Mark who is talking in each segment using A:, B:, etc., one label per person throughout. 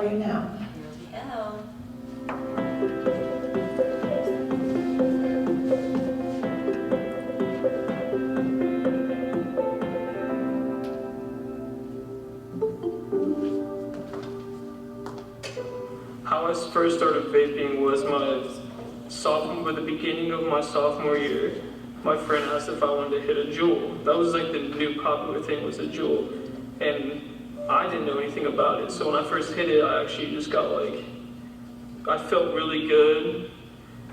A: right now.
B: How I first started vaping was the beginning of my sophomore year. My friend asked if I wanted to hit a Juul. That was like the new popular thing, was a Juul. And I didn't know anything about it. So when I first hit it, I actually just got I felt really good.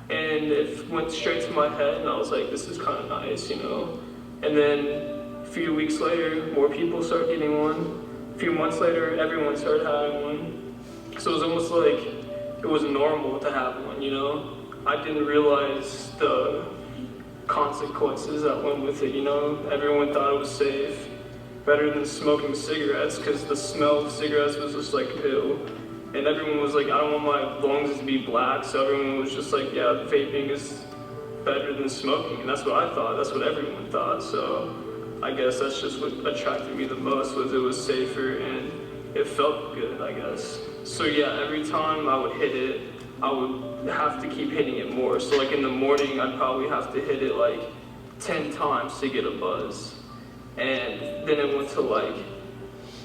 B: And it went straight to my head and I was like, this is kind of nice, you know? And then a few weeks later, more people started getting one. A few months later, everyone started having one. So it was almost like it was normal to have one, you know? I didn't realize the consequences that went with it, you know? Everyone thought it was safe, better than smoking cigarettes, because the smell of cigarettes was just like, ew. And everyone was like, I don't want my lungs to be black, so everyone was just like, yeah, vaping is better than smoking. And that's what I thought, that's what everyone thought. So I guess that's just what attracted me the most, was it was safer and it felt good, I guess. So yeah, every time I would hit it, I would have to keep hitting it more. So like in the morning, I'd probably have to hit it like 10 times to get a buzz. And then it went to like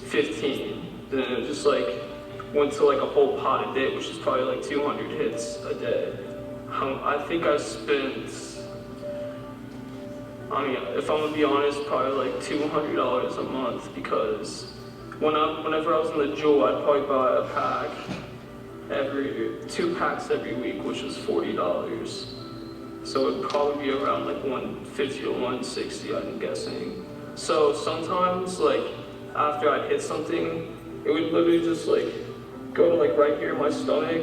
B: 15. Then it just like went to like a whole pot a day, which is probably like 200 hits a day. I think I spent, if I'm gonna be honest, probably like $200 a month, because whenever I was in the Juul, I'd probably buy a pack, 2 packs every week, which was $40. So it'd probably be around like 150 to 160, I'm guessing. So sometimes, like, after I'd hit something, it would literally just like go to like right here in my stomach.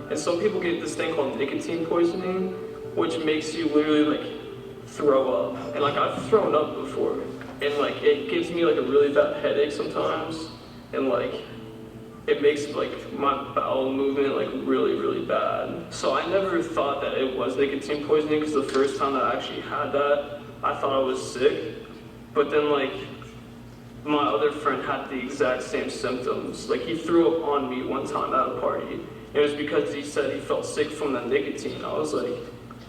B: And some people get this thing called nicotine poisoning, which makes you literally like throw up. And like I've thrown up before. And like it gives me like a really bad headache sometimes, and like it makes like my bowel movement like really, really bad. So I never thought that it was nicotine poisoning, because the first time that I actually had that, I thought I was sick. But then like my other friend had the exact same symptoms. Like he threw up on me one time at a party. It was because he said he felt sick from the nicotine. I was like,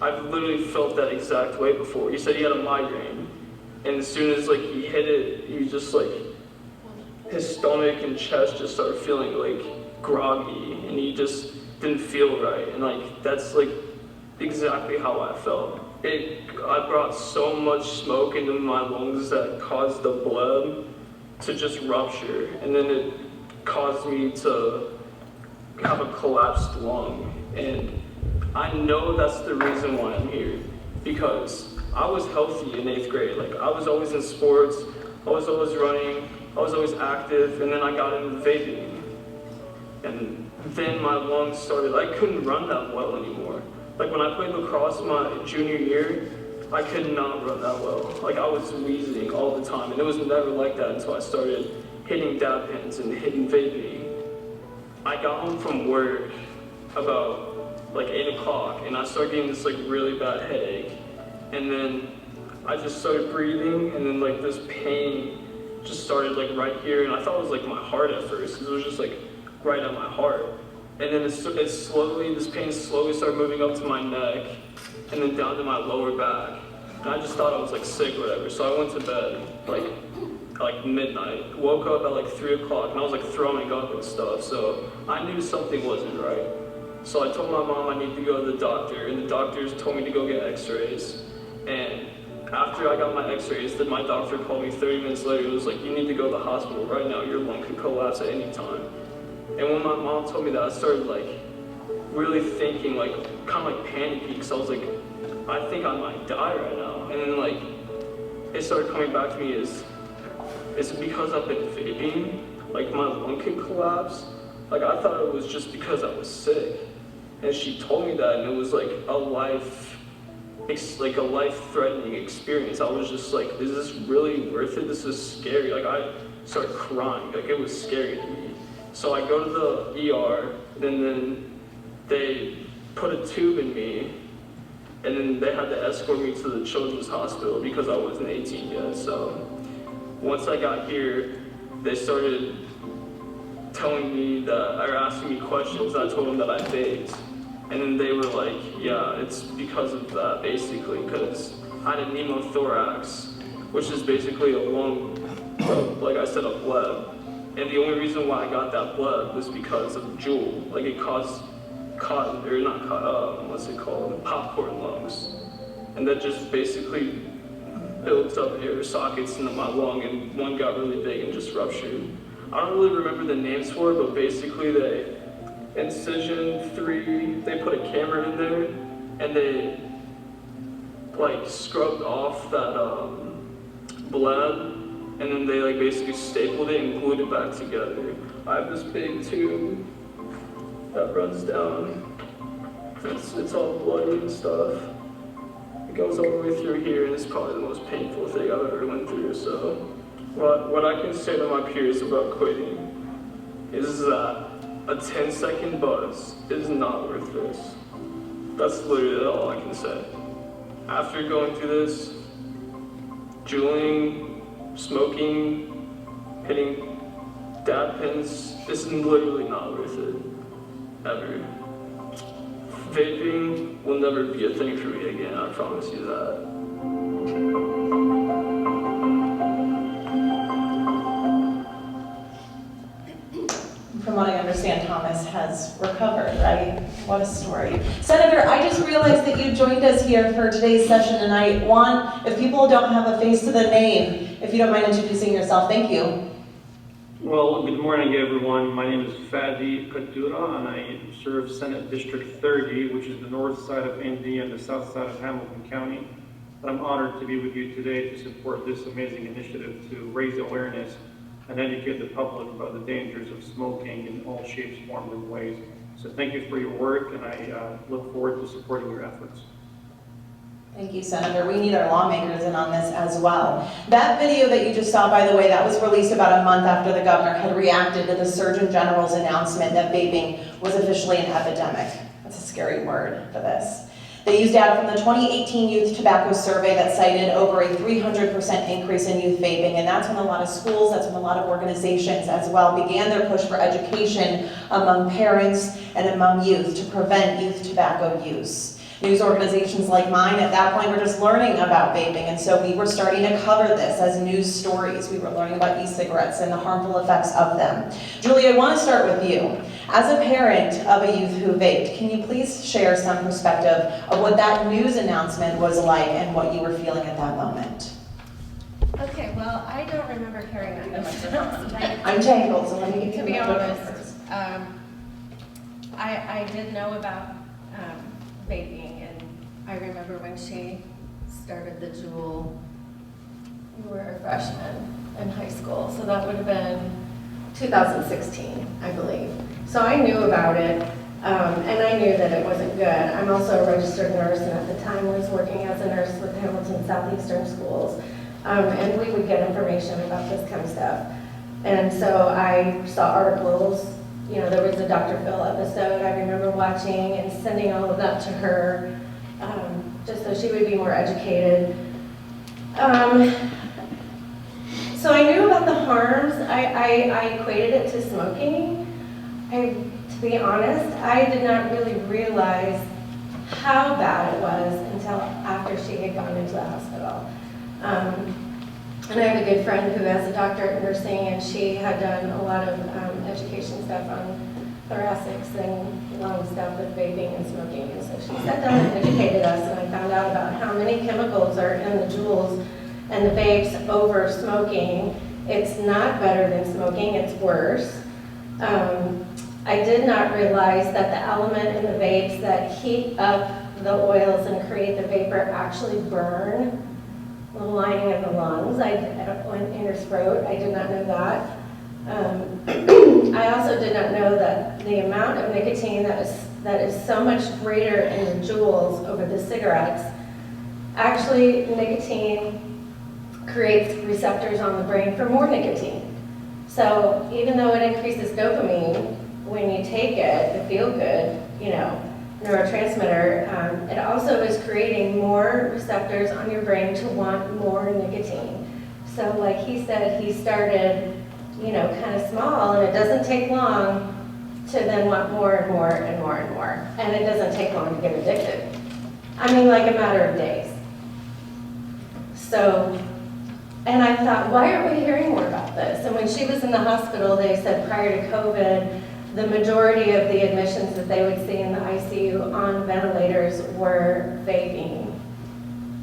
B: I've literally felt that exact way before. He said he had a migraine. And as soon as like he hit it, he just like, his stomach and chest just started feeling like groggy, and he just didn't feel right. And like, that's like exactly how I felt. I brought so much smoke into my lungs that caused the blood to just rupture. And then it caused me to have a collapsed lung. And I know that's the reason why I'm here, because I was healthy in 8th grade. Like I was always in sports, I was always running, I was always active, and then I got into vaping. And then my lungs started, I couldn't run that well anymore. Like when I played lacrosse my junior year, I could not run that well. Like I was wheezing all the time, and it was never like that until I started hitting dab pens and hitting vaping. I got home from work about like 8 o'clock, and I started getting this like really bad headache. And then I just started breathing, and then like this pain just started like right here, and I thought it was like my heart at first, because it was just like right at my heart. And then this pain slowly started moving up to my neck, and then down to my lower back. And I just thought I was like sick or whatever, so I went to bed like midnight, woke up at like 3 o'clock, and I was like throwing up and stuff, so I knew something wasn't right. So I told my mom I need to go to the doctor, and the doctors told me to go get x-rays. And after I got my x-rays, then my doctor called me 30 minutes later. It was like, you need to go to the hospital right now. Your lung could collapse at any time. And when my mom told me that, I started like really thinking, like kind of like panicky, because I was like, I think I might die right now. And then like, it started coming back to me is it because I've been vaping? Like my lung could collapse? Like I thought it was just because I was sick. And she told me that, and it was like a life-threatening experience. I was just like, is this really worth it? This is scary. Like I started crying, like it was scary to me. So I go to the ER, and then they put a tube in me, and then they had to escort me to the children's hospital because I wasn't 18 yet. So once I got here, they started telling me that, or asking me questions. I told them that I vaped. And then they were like, yeah, it's because of that, basically, because I had a pneumothorax, which is basically a lung, like I said, a bleb. And the only reason why I got that bleb was because of Juul. Like, it caused cotton, or not cotton, what's it called, popcorn lungs. And that just basically built up air sockets into my lung, and one got really big and just ruptured. I don't really remember the names for it, but basically Incision 3, they put a camera in there, and they like scrubbed off that bleb, and then they like basically stapled it and glued it back together. I have this big tube that runs down. It's all bloody and stuff. It goes all the way through here, and it's probably the most painful thing I've ever went through. So what I can say to my peers about quitting is that a 10-second buzz is not worth this. That's literally all I can say. After going through this, juuling, smoking, hitting dab pins, this is literally not worth it, ever. Vaping will never be a thing for me again, I promise you that.
A: From what I understand, Thomas has recovered, right? What a story. Senator, I just realized that you joined us here for today's session tonight. One, if people don't have a face to the name, if you don't mind introducing yourself, thank you.
C: Well, good morning, everyone. My name is Fadi Katura, and I serve Senate District 30, which is the north side of Indy and the south side of Hamilton County. And I'm honored to be with you today to support this amazing initiative to raise awareness and educate the public about the dangers of smoking in all shapes, forms, and ways. So thank you for your work, and I look forward to supporting your efforts.
A: Thank you, Senator. We need our lawmakers in on this as well. That video that you just saw, by the way, that was released about a month after the governor had reacted to the Surgeon General's announcement that vaping was officially an epidemic. That's a scary word for this. They used data from the 2018 Youth Tobacco Survey that cited over a 300% increase in youth vaping, and that's when a lot of schools, that's when a lot of organizations as well began their push for education among parents and among youth to prevent youth tobacco use. News organizations like mine at that point were just learning about vaping, and so we were starting to cover this as news stories. We were learning about e-cigarettes and the harmful effects of them. Julie, I want to start with you. As a parent of a youth who vaped, can you please share some perspective of what that news announcement was like and what you were feeling at that moment?
D: Okay, well, I don't remember hearing that microphone.
A: I'm tangled, so let me get
D: To be honest, I did know about vaping, and I remember when she started the Juul, you were a freshman in high school, so that would have been 2016, I believe. So I knew about it, and I knew that it wasn't good. I'm also a registered nurse, and at the time was working as a nurse with Hamilton Southeastern Schools, and we would get information about this kind of stuff. And so I saw articles. You know, there was a Dr. Phil episode I remember watching and sending all of that to her, just so she would be more educated. So I knew about the harms. I equated it to smoking. To be honest, I did not really realize how bad it was until after she had gone into the hospital. And I have a good friend who has a doctorate in nursing, and she had done a lot of education stuff on thoracics and lung stuff with vaping and smoking. And so she sat down and educated us, and I found out about how many chemicals are in the Juuls and the vapes over smoking. It's not better than smoking, it's worse. I did not realize that the element in the vapes that heat up the oils and create the vapor actually burn the lining of the lungs. In her throat, I did not know that. I also did not know that the amount of nicotine that is so much greater in the Juuls over the cigarettes. Actually, nicotine creates receptors on the brain for more nicotine. So even though it increases dopamine when you take it, the feel-good, neurotransmitter, it also is creating more receptors on your brain to want more nicotine. So like he said, he started you know, kind of small, and it doesn't take long to then want more and more and more and more. And it doesn't take long to get addicted. I mean, like a matter of days. So, and I thought, why aren't we hearing more about this? And when she was in the hospital, they said prior to COVID, the majority of the admissions that they would see in the ICU on ventilators were vaping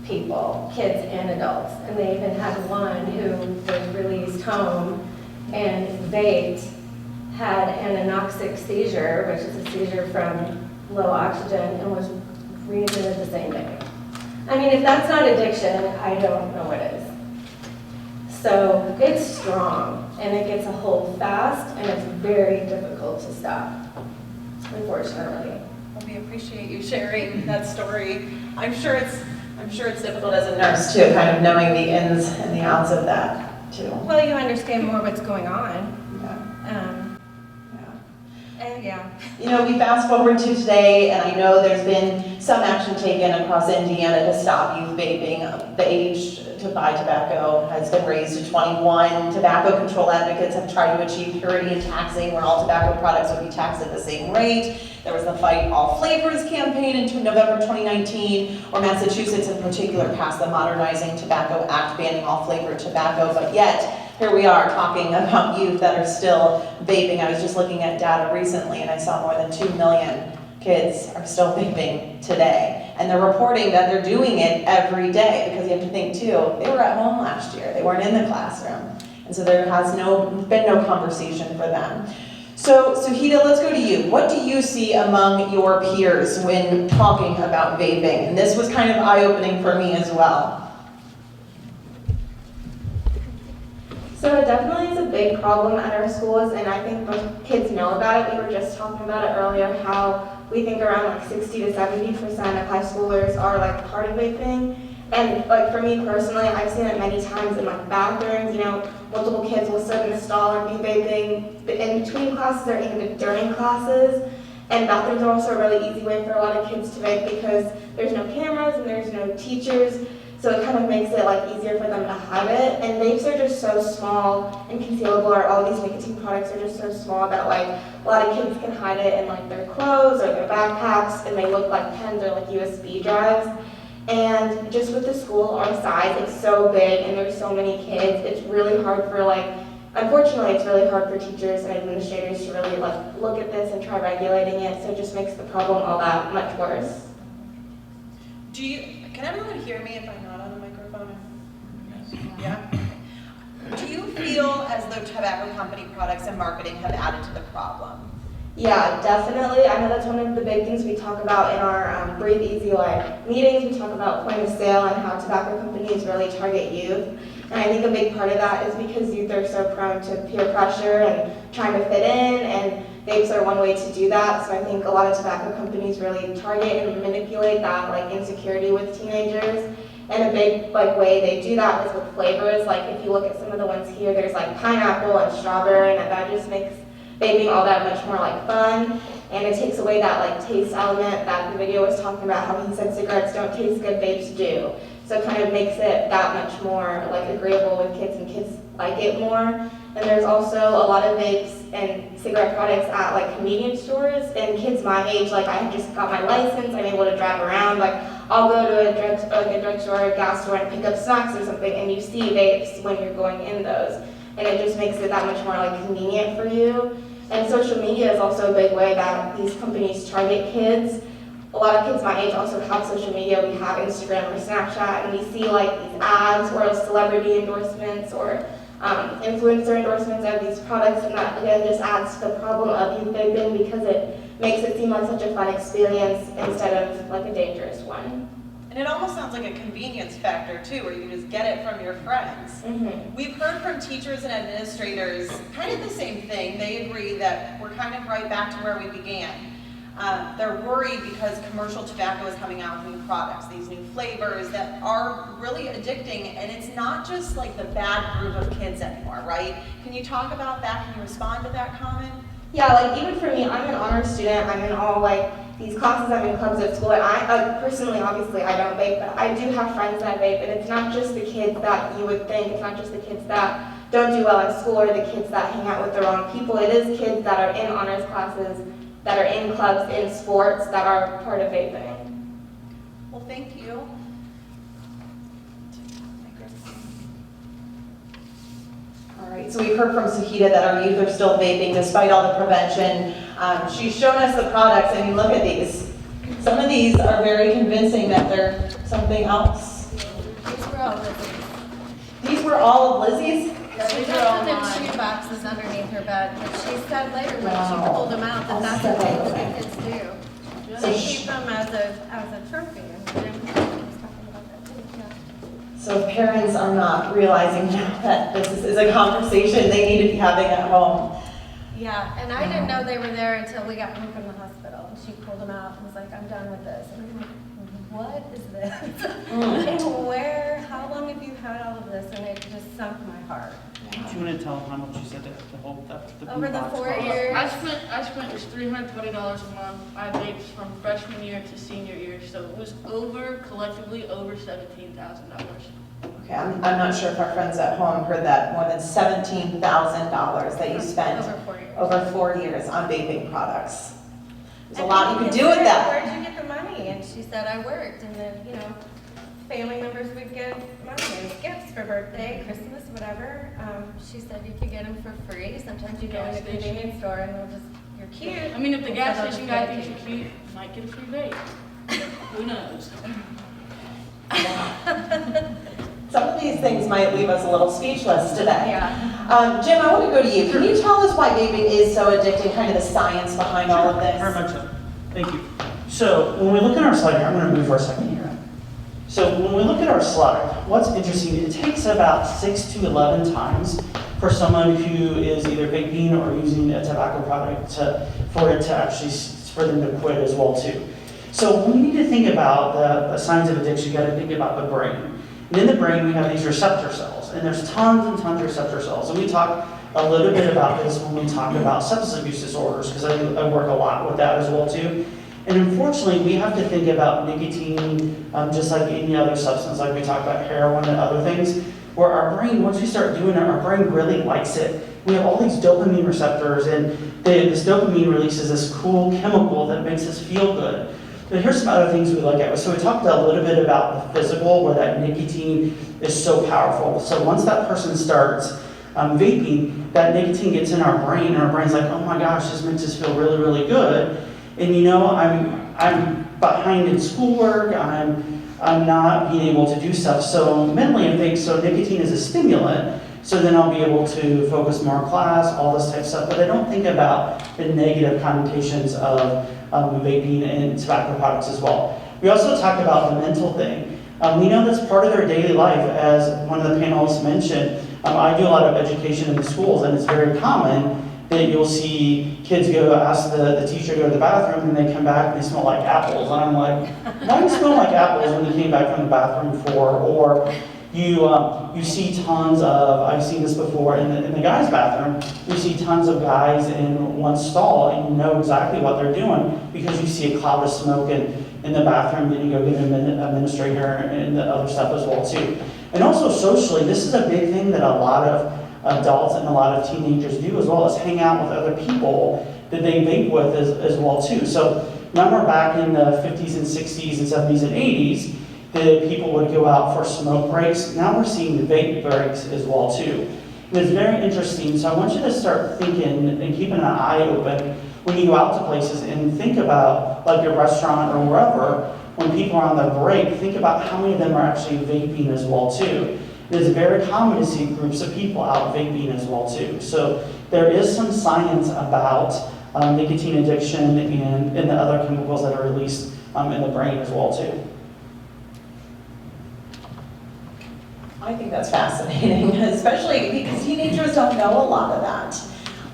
D: people, kids and adults. And they even had one who was released home and vaped, had an anoxic seizure, which is a seizure from low oxygen, and was readmitted the same day. I mean, if that's not addiction, I don't know what is. So it's strong, and it gets a hold fast, and it's very difficult to stop, unfortunately.
A: Well, we appreciate you sharing that story. I'm sure it's difficult as a nurse too, kind of knowing the ins and the outs of that too.
D: Well, you understand more what's going on. Yeah.
A: You know, we fast forward to today, and I know there's been some action taken across Indiana to stop youth vaping. The age to buy tobacco has been raised to 21. Tobacco control advocates have tried to achieve purity in taxing, where all tobacco products would be taxed at the same rate. There was the Fight All Flavors campaign in November 2019, where Massachusetts in particular passed the Modernizing Tobacco Act banning all flavored tobacco, but yet, here we are talking about youth that are still vaping. I was just looking at data recently and I saw more than 2 million kids are still vaping today. And they're reporting that they're doing it every day, because you have to think too, they were at home last year. They weren't in the classroom. And so there has been no conversation for them. So Hida, let's go to you. What do you see among your peers when talking about vaping? And this was kind of eye-opening for me as well.
E: So it definitely is a big problem at our schools, and I think most kids know about it. We were just talking about it earlier, how we think around like 60 to 70% of high schoolers are like part of vaping. And like for me personally, I've seen it many times in like bathrooms, you know, multiple kids will sit in the stall and be vaping in between classes or even during classes. And bathrooms are also a really easy way for a lot of kids to vape because there's no cameras and there's no teachers. So it kind of makes it like easier for them to hide it. And vapes are just so small and concealable, or all these nicotine products are just so small that like a lot of kids can hide it in like their clothes or their backpacks, and they look like pens or like USB drives. And just with the school our size, it's so big and there's so many kids, it's really hard for unfortunately it's really hard for teachers and administrators to really like look at this and try regulating it, so it just makes the problem all that much worse.
A: Can everyone hear me if I'm not on the microphone? Yes. Yeah? Do you feel as though tobacco company products and marketing have added to the problem?
E: Yeah, definitely. I know that's one of the big things we talk about in our Breathe Easy Life meetings. We talk about point of sale and how tobacco companies really target youth. And I think a big part of that is because youth are so prone to peer pressure and trying to fit in, and vapes are one way to do that. So I think a lot of tobacco companies really target and manipulate that like insecurity with teenagers. And a big way they do that is with flavors. Like if you look at some of the ones here, there's like pineapple and strawberry, and that just makes vaping all that much more like fun. And it takes away that like taste element that the video was talking about, how he said cigarettes don't taste good, vapes do. So it kind of makes it that much more like agreeable with kids, and kids like it more. And there's also a lot of vapes and cigarette products at like convenience stores, and kids my age, like I just got my license, I'm able to drive around, like I'll go to a drugstore or a gas store and pick up snacks or something, and you see vapes when you're going in those. And it just makes it that much more like convenient for you. And social media is also a big way that these companies target kids. A lot of kids my age also have social media. We have Instagram or Snapchat, and we see like these ads or celebrity endorsements or influencer endorsements of these products, and that again just adds to the problem of youth vaping because it makes it seem like such a fun experience instead of like a dangerous one.
A: And it almost sounds like a convenience factor too, where you just get it from your friends. Mm-hmm. We've heard from teachers and administrators kind of the same thing. They agree that we're kind of right back to where we began. They're worried because commercial tobacco is coming out with new products, these new flavors that are really addicting, and it's not just like the bad group of kids anymore, right? Can you talk about that? Can you respond to that comment?
E: Yeah, like even for me, I'm an honors student. I'm in all like these classes, I'm in clubs at school, and I personally, obviously, I don't vape, but I do have friends that vape, and it's not just the kids that you would think, it's not just the kids that don't do well in school or the kids that hang out with the wrong people. It is kids that are in honors classes, that are in clubs, in sports, that are part of vaping.
A: Well, thank you. All right, so we've heard from Sahita that our youth are still vaping despite all the prevention. She's shown us the products. I mean, look at these. Some of these are very convincing that they're something else.
F: These were all Lizzie's.
A: These were all of Lizzie's?
F: She left them in shoe boxes underneath her bed, but she said later when she pulled them out that that's what they kids do.
A: So
F: They keep them as a trophy. And then she was talking about that too, yeah.
A: So if parents are not realizing now that this is a conversation they need to be having at home.
F: Yeah, and I didn't know they were there until we got home from the hospital. She pulled them out and was like, I'm done with this. And I'm like, what is this? And where, how long have you had all of this? And it just sunk my heart.
G: Do you want to tell them how much you said to hold that?
F: Over the 4 years.
H: I spent just $320 a month. I vaped from freshman year to senior year, so it was collectively over $17,000.
A: Okay, I'm not sure if our friends at home heard that. More than $17,000 that you spent
F: Over 4 years.
A: over 4 years on vaping products. There's a
F: And
A: lot you
F: people
A: could do with
F: said,
A: that.
F: Where'd you get the money? And she said, I worked. And then, family members would give money as gifts for birthday, Christmas, whatever. She said you could get them for free. Sometimes you go in a convenience store and they'll just, you're cute.
H: I mean, if the
F: And
H: gas
F: so they'll
H: station
F: just
H: guy
F: give it
H: thinks
F: to
H: you're cute, you might get a free vape. Who knows?
A: Some of these things might leave us a little speechless today.
F: Yeah.
A: Jim, I want to go to you. Can you tell us why vaping is so addicting, kind of the science behind all of this?
G: Very much so. Thank you. So when we look at our slide here, I'm going to move for a second here. So when we look at our slide, what's interesting, it takes about 6 to 11 times for someone who is either vaping or using a tobacco product for them to quit as well too. So when we need to think about the signs of addiction, you got to think about the brain. And in the brain, we have these receptor cells, and there's tons and tons of receptor cells. And we talk a little bit about this when we talk about substance abuse disorders, because I work a lot with that as well too. And unfortunately, we have to think about nicotine just like any other substance, like we talk about heroin and other things, where our brain, once we start doing it, our brain really likes it. We have all these dopamine receptors, and this dopamine releases this cool chemical that makes us feel good. But here's some other things we look at. So we talked a little bit about the physical, where that nicotine is so powerful. So once that person starts vaping, that nicotine gets in our brain, and our brain's like, oh my gosh, this makes us feel really, really good. And I'm behind in schoolwork, I'm not being able to do stuff. So mentally, I think, so nicotine is a stimulant, so then I'll be able to focus more in class, all this type of stuff. But I don't think about the negative connotations of vaping and tobacco products as well. We also talked about the mental thing. We know that's part of their daily life, as one of the panelists mentioned. I do a lot of education in the schools, and it's very common that you'll see kids go ask the teacher to go to the bathroom, and they come back and they smell like apples. And I'm like, why do you smell like apples when you came back from the bathroom for? Or you see tons of, I've seen this before in the guys' bathroom, you see tons of guys in one stall, and you know exactly what they're doing because you see a cloud of smoke in the bathroom, then you go get an administrator and the other stuff as well too. And also socially, this is a big thing that a lot of adults and a lot of teenagers do as well, as hang out with other people that they vape with as well too. So remember back in the 50s and 60s and 70s and 80s, the people would go out for smoke breaks. Now we're seeing vape breaks as well too. And it's very interesting. So I want you to start thinking and keeping an eye open when you go out to places, and think about, like your restaurant or wherever, when people are on their break, think about how many of them are actually vaping as well too. It is very common to see groups of people out vaping as well too. So there is some science about nicotine addiction and the other chemicals that are released in the brain as well too.
A: I think that's fascinating, especially because teenagers don't know a lot of that.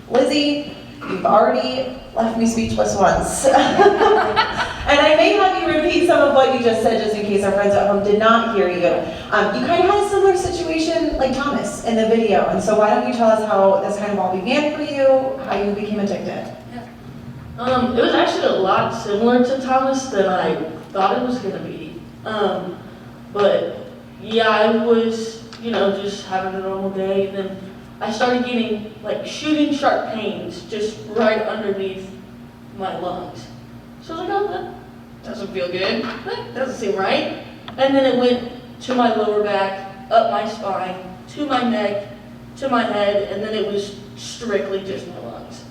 A: Lizzie, you've already left me speechless once. And I may have you repeat some of what you just said, just in case our friends at home did not hear you. You kind of had a similar situation like Thomas in the video, and so why don't you tell us how this kind of all began for you, how you became addicted?
H: It was actually a lot similar to Thomas than I thought it was going to be. But yeah, I was, just having a normal day. And then I started getting like shooting sharp pains just right underneath my lungs. So I was like, oh, that doesn't feel good. That doesn't seem right. And then it went to my lower back, up my spine, to my neck, to my head, and then it was strictly just my lungs.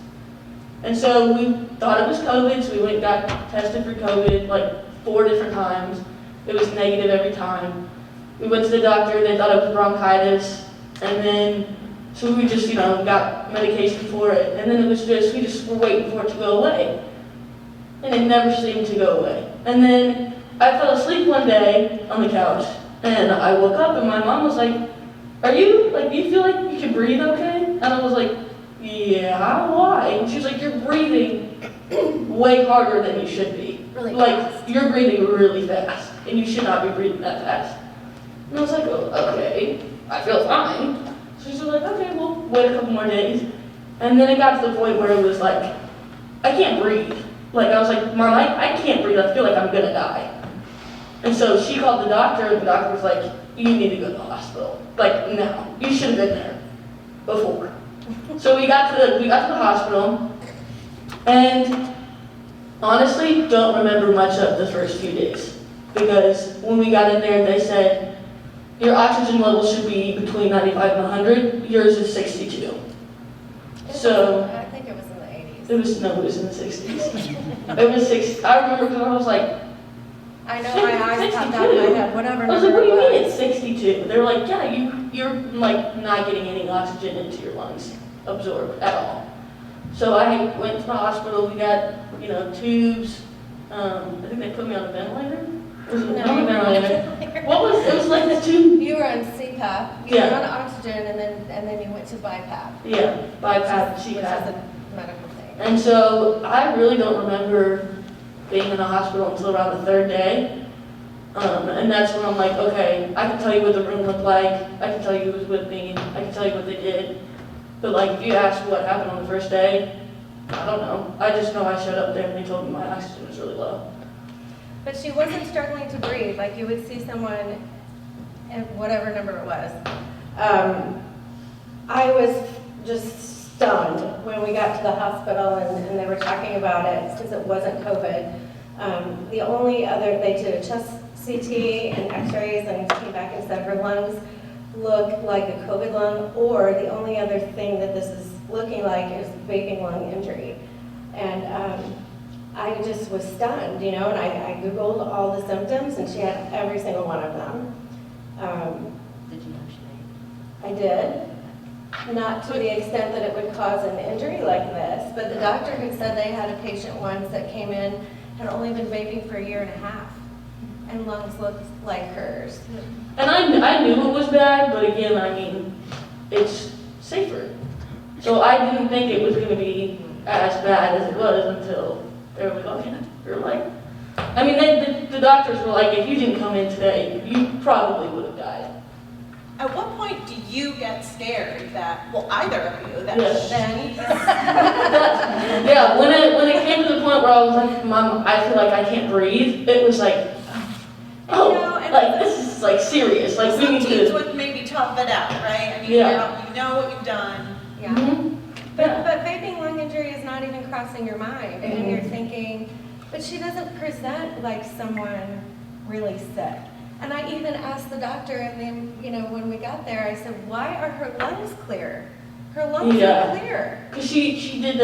H: And so we thought it was COVID, so we went and got tested for COVID like 4 different times. It was negative every time. We went to the doctor, they thought it was bronchitis, and then, so we just, got medication for it, and then it was just, we just were waiting for it to go away. And it never seemed to go away. And then I fell asleep one day on the couch, and I woke up and my mom was like, do you feel like you can breathe okay? And I was like, yeah, why? And she was like, you're breathing way harder than you should be.
F: Really
H: like,
F: fast.
H: you're breathing really fast, and you should not be breathing that fast. And I was like, oh, okay, I feel fine. So she's like, okay, we'll wait a couple more days. And then it got to the point where it was like, I can't breathe. Like, I was like, Mom, I can't breathe, I feel like I'm gonna die. And so she called the doctor, and the doctor was like, you need to go to the hospital. Like, no, you should have been there before. So we got to the hospital, and honestly, don't remember much of the first few days. Because when we got in there, they said, your oxygen level should be between 95 and 100, yours is 62. So,
F: I think it was in the 80s.
H: it was in the 60s. It was 60, I remember because I was like,
F: I know my eyes popped out of my head, whatever
H: I was like,
F: number
H: what do you
F: it
H: mean
F: was.
H: it's 62? They were like, yeah, you're like not getting any oxygen into your lungs absorbed at all. So I went to the hospital, we got, tubes. I think they put me on a ventilator. Was it
F: No,
H: on a
F: you were on
H: ventilator? It was like the tube.
F: You were on CPAP, you
H: Yeah.
F: were on oxygen, and then you went to BiPAP.
H: Yeah, BiPAP,
F: Which is
H: CPAP.
F: a medical thing.
H: And so I really don't remember being in the hospital until around the 3rd day. And that's when I'm like, okay, I can tell you what the room looked like, I can tell you who was with me, I can tell you what they did. But like, if you ask what happened on the first day, I don't know. I just know I showed up there and they told me my oxygen was really low.
F: But she wasn't struggling to breathe, like you would see someone, at whatever number it was. I was just stunned when we got to the hospital and they were talking about it, since it wasn't COVID. The only other, they did a chest CT and x-rays and came back and said her lungs look like a COVID lung, or the only other thing that this is looking like is vaping lung injury. And I just was stunned, and I Googled all the symptoms, and she had every single one of them. Did you know she
D: I did. Not to the extent that it would cause an injury like this,
F: But the doctor had said they had a patient once that came in, had only been vaping for 1.5 years, and lungs looked like hers.
H: And I knew it was bad, but again, I mean, it's safer. So I didn't think it was going to be as bad as it was until they were like, oh yeah, you're like, I mean, the doctors were like, if you didn't come in today, you probably would have died.
I: At what point do you get scared that, well, either of you, that
H: Yes.
I: then
H: Yeah, when it came to the point where I was like, Mom, I feel like I can't breathe, it was like, oh,
I: and
H: like this is like serious, like we
I: some
H: need
I: teams
H: to.
I: would maybe tough it out, right? I mean,
H: Yeah.
I: you know what you've done.
F: Yeah.
H: Mhm.
F: But vaping lung injury is not even crossing your mind, and
H: Mhm.
F: you're thinking, but she doesn't present like someone really sick. And I even asked the doctor, and then, when we got there, I said, why are her lungs clear? Her lungs
H: Yeah.
F: are clear.
H: Cause she did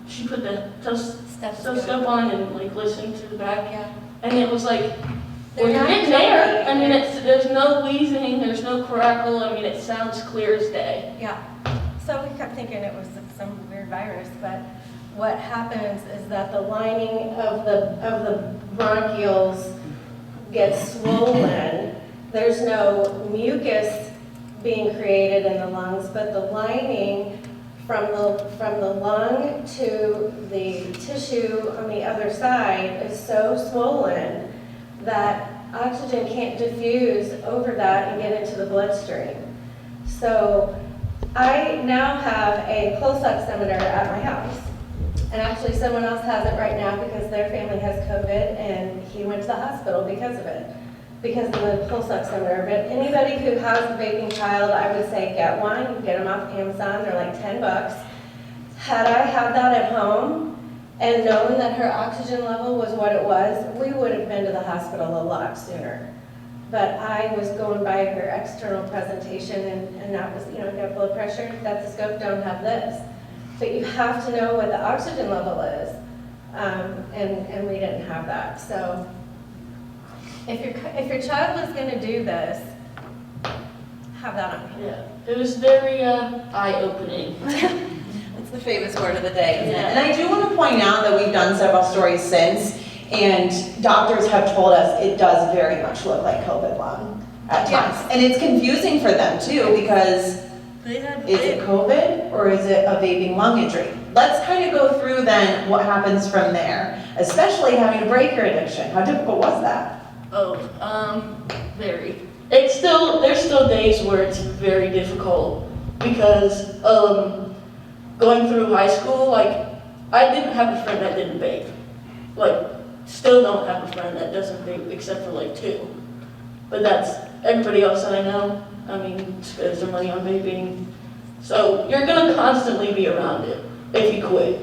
H: she put the stethoscope on and like listened to the back,
F: Yeah.
H: and it was like,
F: They're
H: well, you're
F: not
H: getting there.
F: jumpy.
H: I mean, there's no wheezing, there's no crackle. I mean, it sounds clear as day.
F: Yeah. So we kept thinking it was some weird virus, but what happens is that the lining
D: of the bronchioles gets swollen. There's no mucus being created in the lungs, but the lining from the lung to the tissue on the other side is so swollen that oxygen can't diffuse over that and get into the bloodstream. So I now have a pulse oximeter at my house. And actually someone else has it right now because their family has COVID and he went to the hospital because of it. because of the pulse oximeter. But anybody who has a vaping child, I would say get one. You can get them off Amazon. They're like $10. Had I had that at home and known that her oxygen level was what it was, we would have been to the hospital a lot sooner. But I was going by her external presentation, and that was, got blood pressure, stethoscope, don't have this. But you have to know what the oxygen level is, and we didn't have that. So if your child is going to do this, have that on hand.
H: Yeah, it was very eye-opening.
A: It's the famous word of the day, isn't it? And I do want to point out that we've done several stories since, and doctors have told us it does very much look like COVID lung at times.
F: Yes.
A: And it's confusing for them too, because is it COVID or is it a vaping lung injury? Let's kind of go through then what happens from there, especially having to break your addiction. How difficult was that?
H: Very. There's still days where it's very difficult because going through high school, like, I didn't have a friend that didn't vape. Like, still don't have a friend that doesn't vape except for like 2. But that's everybody else that I know. I mean, spends their money on vaping. So you're gonna constantly be around it if you quit.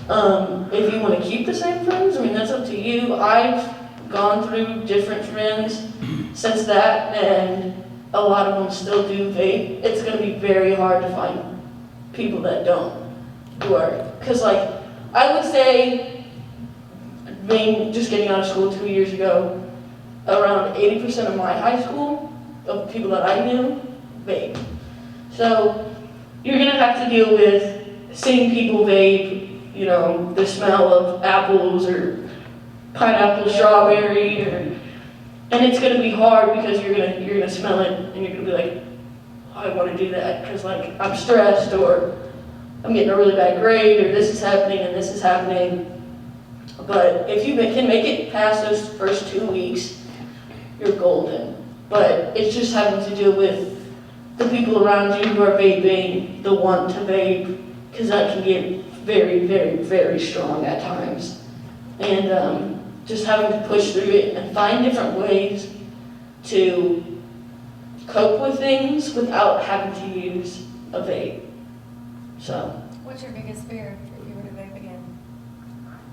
H: If you want to keep the same friends, I mean, that's up to you. I've gone through different friends since that, and a lot of them still do vape. It's gonna be very hard to find people that don't, who are, because like, I would say, just getting out of school 2 years ago, around 80% of my high school, of people that I knew, vape. So, you're gonna have to deal with seeing people vape, the smell of apples, or pineapple, strawberry, and it's gonna be hard because you're gonna smell it, and you're gonna be like, I want to do that because like I'm stressed, or I'm getting a really bad grade, or this is happening and this is happening. But if you can make it past those first 2 weeks, you're golden. But it's just having to deal with the people around you who are vaping, the want to vape, because that can get very, very, very strong at times. And just having to push through it and find different ways to cope with things without having to use a vape. So,
F: What's your biggest fear if you were to vape again?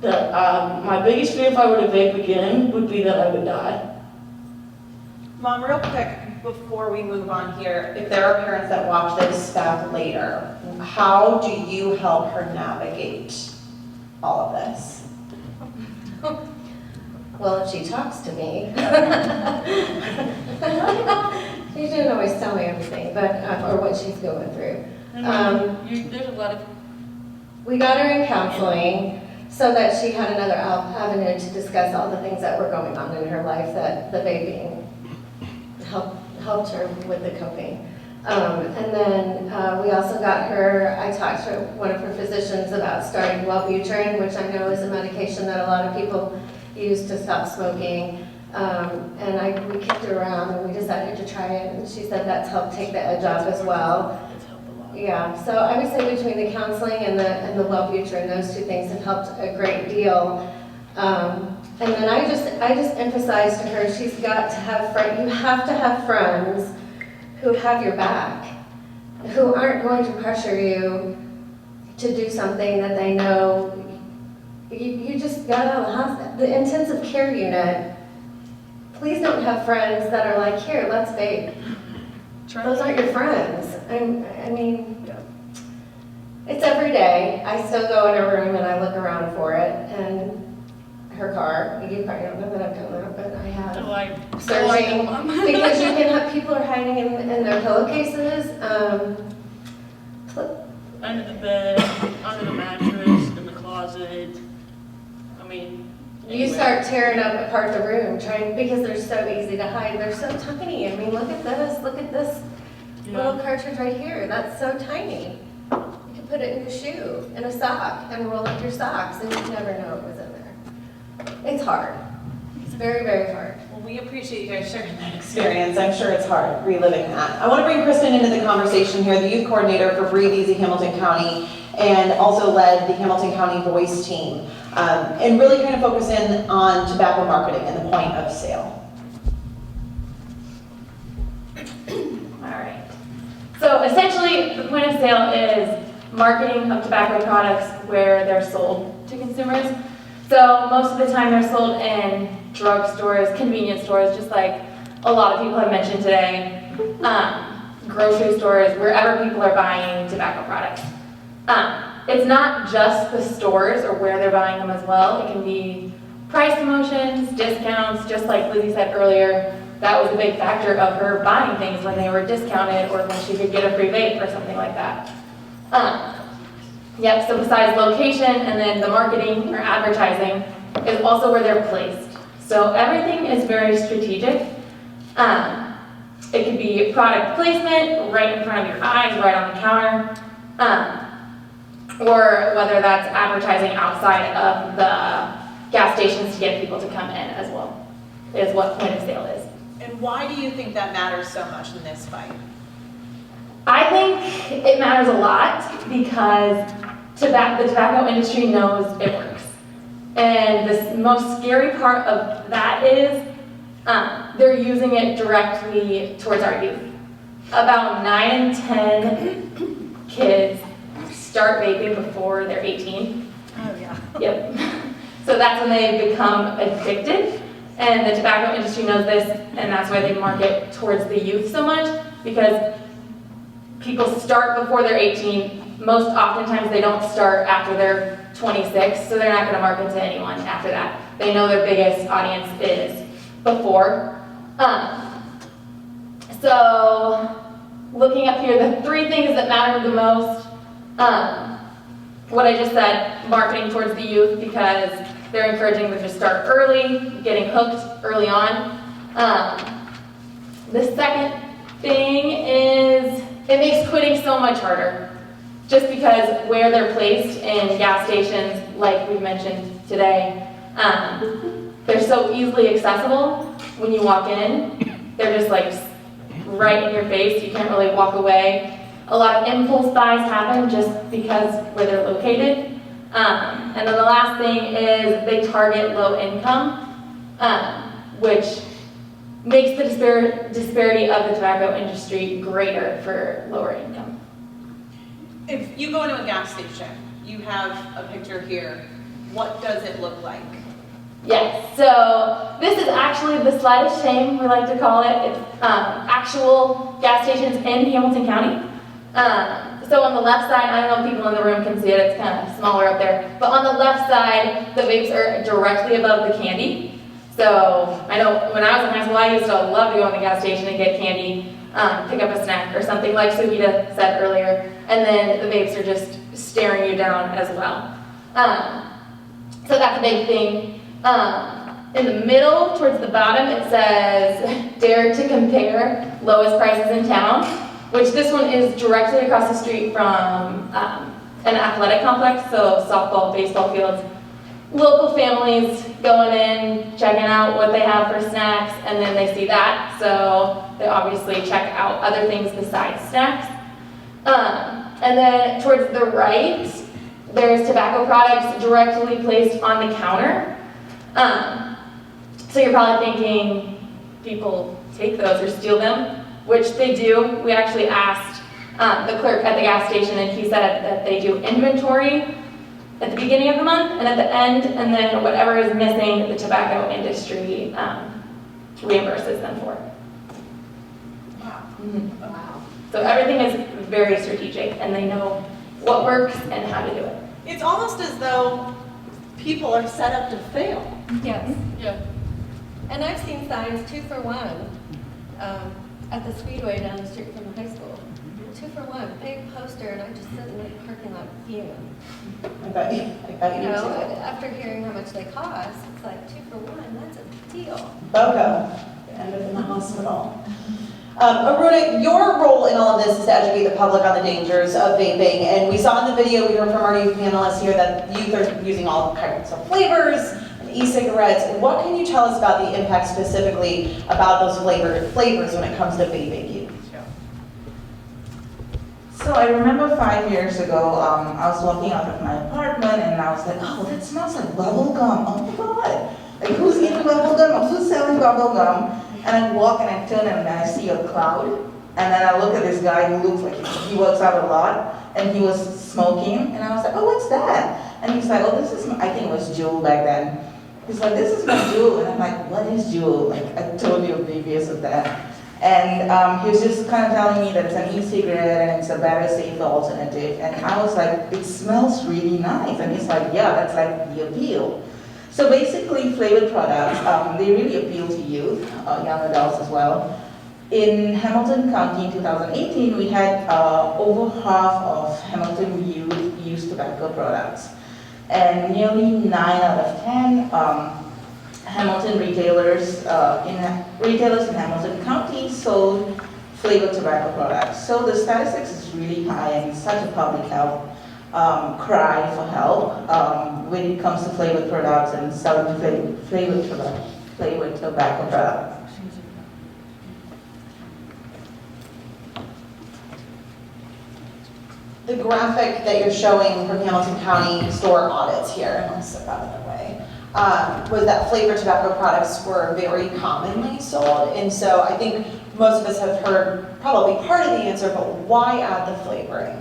H: my biggest fear if I were to vape again would be that I would die.
A: Mom, real quick, before we move on here, if there are parents that watch this back later, how do you help her navigate all of this?
D: Well, if she talks to me. She didn't always tell me everything, but, or what she's going through.
H: There's a lot of...
D: We got her in counseling so that she had another avenue to discuss all the things that were going on in her life that the vaping helped her with the coping. And then we also got her, I talked to one of her physicians about starting Wellbutrin, which I know is a medication that a lot of people use to stop smoking. And we kicked her around and we decided to try it, and she said that's helped take the edge off as well.
H: It's helped a lot.
D: Yeah, so I would say between the counseling and the Wellbutrin, those 2 things have helped a great deal. And then I just emphasized to her, she's got to have you have to have friends who have your back, who aren't going to pressure you to do something that they know. You just got out of the hospital. The intensive care unit, please don't have friends that are like, here, let's vape. Those aren't your friends. I mean, it's every day. I still go in her room and I look around for it, and her car. You probably don't know that I've done that, but I have. Searching, because you can have people are hiding in their pillowcases.
H: Under the bed, under the mattress, in the closet. I mean,
D: You start tearing apart the room, because they're so easy to hide. They're so tiny. I mean, look at this little cartridge right here. That's so tiny. You can put it in your shoe, in a sock, and roll up your socks, and you'd never know it was in there. It's hard. It's very, very hard.
A: Well, we appreciate you guys sharing that experience. I'm sure it's hard reliving that. I want to bring Kristen into the conversation here, the youth coordinator for Breathe Easy Hamilton County, and also led the Hamilton County Voice team, and really kind of focus in on tobacco marketing and the point of sale.
J: So essentially, the point of sale is marketing of tobacco products where they're sold to consumers. So most of the time they're sold in drugstores, convenience stores, just like a lot of people have mentioned today, grocery stores, wherever people are buying tobacco products. It's not just the stores or where they're buying them as well. It can be price promotions, discounts, just like Lizzie said earlier. That was a big factor of her buying things when they were discounted or when she could get a free vape or something like that. Yep, so besides location and then the marketing or advertising is also where they're placed. So everything is very strategic. It could be product placement right in front of your eyes, right on the counter, or whether that's advertising outside of the gas stations to get people to come in as well, is what point of sale is.
I: And why do you think that matters so much in this fight?
J: I think it matters a lot because the tobacco industry knows it works. And the most scary part of that is they're using it directly towards our youth. About 9 in 10 kids start vaping before they're 18.
I: Oh, yeah.
J: Yep. So that's when they become addicted. And the tobacco industry knows this, and that's why they market towards the youth so much, because people start before they're 18. Most oftentimes they don't start after they're 26, so they're not going to market to anyone after that. They know their biggest audience is before. So looking up here, the 3 things that matter the most, what I just said, marketing towards the youth, because they're encouraging them to start early, getting hooked early on. The second thing is it makes quitting so much harder, just because where they're placed in gas stations, like we mentioned today, they're so easily accessible. When you walk in, they're just like right in your face. You can't really walk away. A lot of impulse buys happen just because where they're located. And then the last thing is they target low income, which makes the disparity of the tobacco industry greater for lower income.
I: If you go into a gas station, you have a picture here. What does it look like?
J: Yes, so this is actually the slide of shame, we like to call it. It's actual gas stations in Hamilton County. So on the left side, I don't know if people in the room can see it, it's kind of smaller up there, but on the left side, the vapes are directly above the candy. So I know when I was in high school, I used to love to go in the gas station and get candy, pick up a snack or something like Sugita said earlier, and then the vapes are just staring you down as well. So that's a big thing. In the middle, towards the bottom, it says, dare to compare lowest prices in town, which this one is directly across the street from an athletic complex, so softball, baseball fields. Local families going in, checking out what they have for snacks, and then they see that, so they obviously check out other things besides snacks. And then towards the right, there's tobacco products directly placed on the counter. So you're probably thinking people take those or steal them, which they do. We actually asked the clerk at the gas station, and he said that they do inventory at the beginning of the month and at the end, and then whatever is missing, the tobacco industry reimburses them for.
I: Wow.
J: Mm-hmm.
I: Wow.
J: So everything is very strategic, and they know what works and how to do it.
I: It's almost as though people are set up to fail.
F: Yes.
H: Yeah.
F: And I've seen signs 2 for 1 at the speedway down the street from the high school. 2 for 1, big poster, and I just sit in the parking lot fuming.
A: I bet you
F: You
A: do
F: know,
A: too.
F: after hearing how much they cost, it's like 2 for 1, that's a deal.
A: BOGO, end up in the hospital. Aruna, your role in all of this is to educate the public on the dangers of vaping, and we saw in the video, we heard from our youth panelists here that youth are using all kinds of flavors, and e-cigarettes. What can you tell us about the impact specifically about those flavors when it comes to vaping youth?
K: So I remember 5 years ago, I was walking out of my apartment and I was like, oh, that smells like bubble gum. Oh my God. Like, who's eating bubble gum or who's selling bubble gum? And I walk and I turn and I see a cloud And then I looked at this guy who looks like he works out a lot, and he was smoking, and I was like, oh, what's that? And he's like, oh, this is, I think it was Jewel back then. He's like, this is my Jewel, and I'm like, what is Jewel? Like, I told you oblivious of that. And he was just kind of telling me that it's an e-cigarette and it's a better, safer alternative. And I was like, it smells really nice. And he's like, yeah, that's like the appeal. So basically, flavored products, they really appeal to youth, young adults as well. In Hamilton County in 2018, we had over half of Hamilton youth use tobacco products. And nearly 9 out of 10 Hamilton retailers in Hamilton County sold flavored tobacco products. So the statistics is really high, and it's such a public health cry for help when it comes to flavored products and selling flavored tobacco products.
A: The graphic that you're showing from Hamilton County store audits here, and I'll step out of the way, was that flavored tobacco products were very commonly sold. And so I think most of us have heard probably part of the answer, but why add the flavoring?